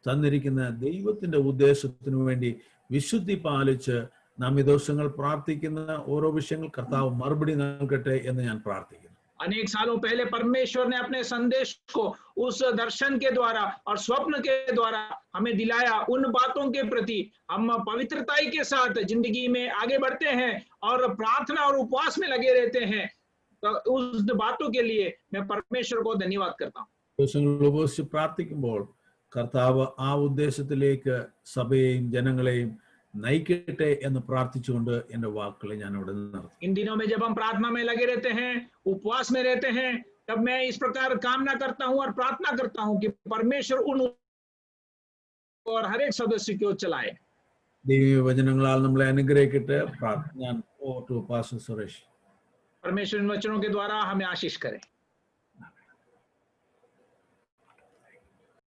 തന്നിരിക്കുന്ന ദൈവത്തിന്റെ ഉദ്ദേശത്തിനു വേണ്ടി വിശുദ്ധി പാലിച്ച് നാം ഈ ദിവസങ്ങൾ പ്രാർത്ഥിക്കുന്ന ഓരോ വിഷയങ്ങൾ കർത്താവ് മറുപടി നൽകട്ടെ എന്ന് ഞാൻ പ്രാർത്ഥിക്കുന്നു. अनेक सालों पहले परमेश्वर ने अपने संदेश को उस दर्शन के द्वारा और स्वप्न के द्वारा हमें दिलाया। उन बातों के प्रति हम पवित्रताई के साथ जिंदगी में आगे बढ़ते हैं और प्रार्थना और उपवास में लगे रहते हैं। तो उस बातों के लिए मैं परमेश्वर को धन्यवाद करता हूँ। ദിവസങ്ങളിൽ ഉപവസിച്ച് പ്രാർത്ഥിക്കുമ്പോൾ കർത്താവ് ആ ഉദ്ദേശത്തിലേക്ക് സഭയെയും ജനങ്ങളെയും നയിക്കട്ടെ എന്ന് പ്രാർത്ഥിച്ചുകൊണ്ട് എന്റെ വാക്കുകളെ ഞാൻ ഇവിടെ നിർത്തുന്നു. इन दिनों में जब हम प्रार्थना में लगे रहते हैं, उपवास में रहते हैं, तब मैं इस प्रकार कामना करता हूं और प्रार्थना करता हूं कि परमेश्वर उन और हर एक सदस्य को चलाए। ദൈവീയ വചനങ്ങളാൽ നമ്മളെ അനുഗ്രഹിക്കട്ടെ. ഞാൻ സുരേഷ്. परमेश्वर इन वचनों के द्वारा हमें आशीष करे।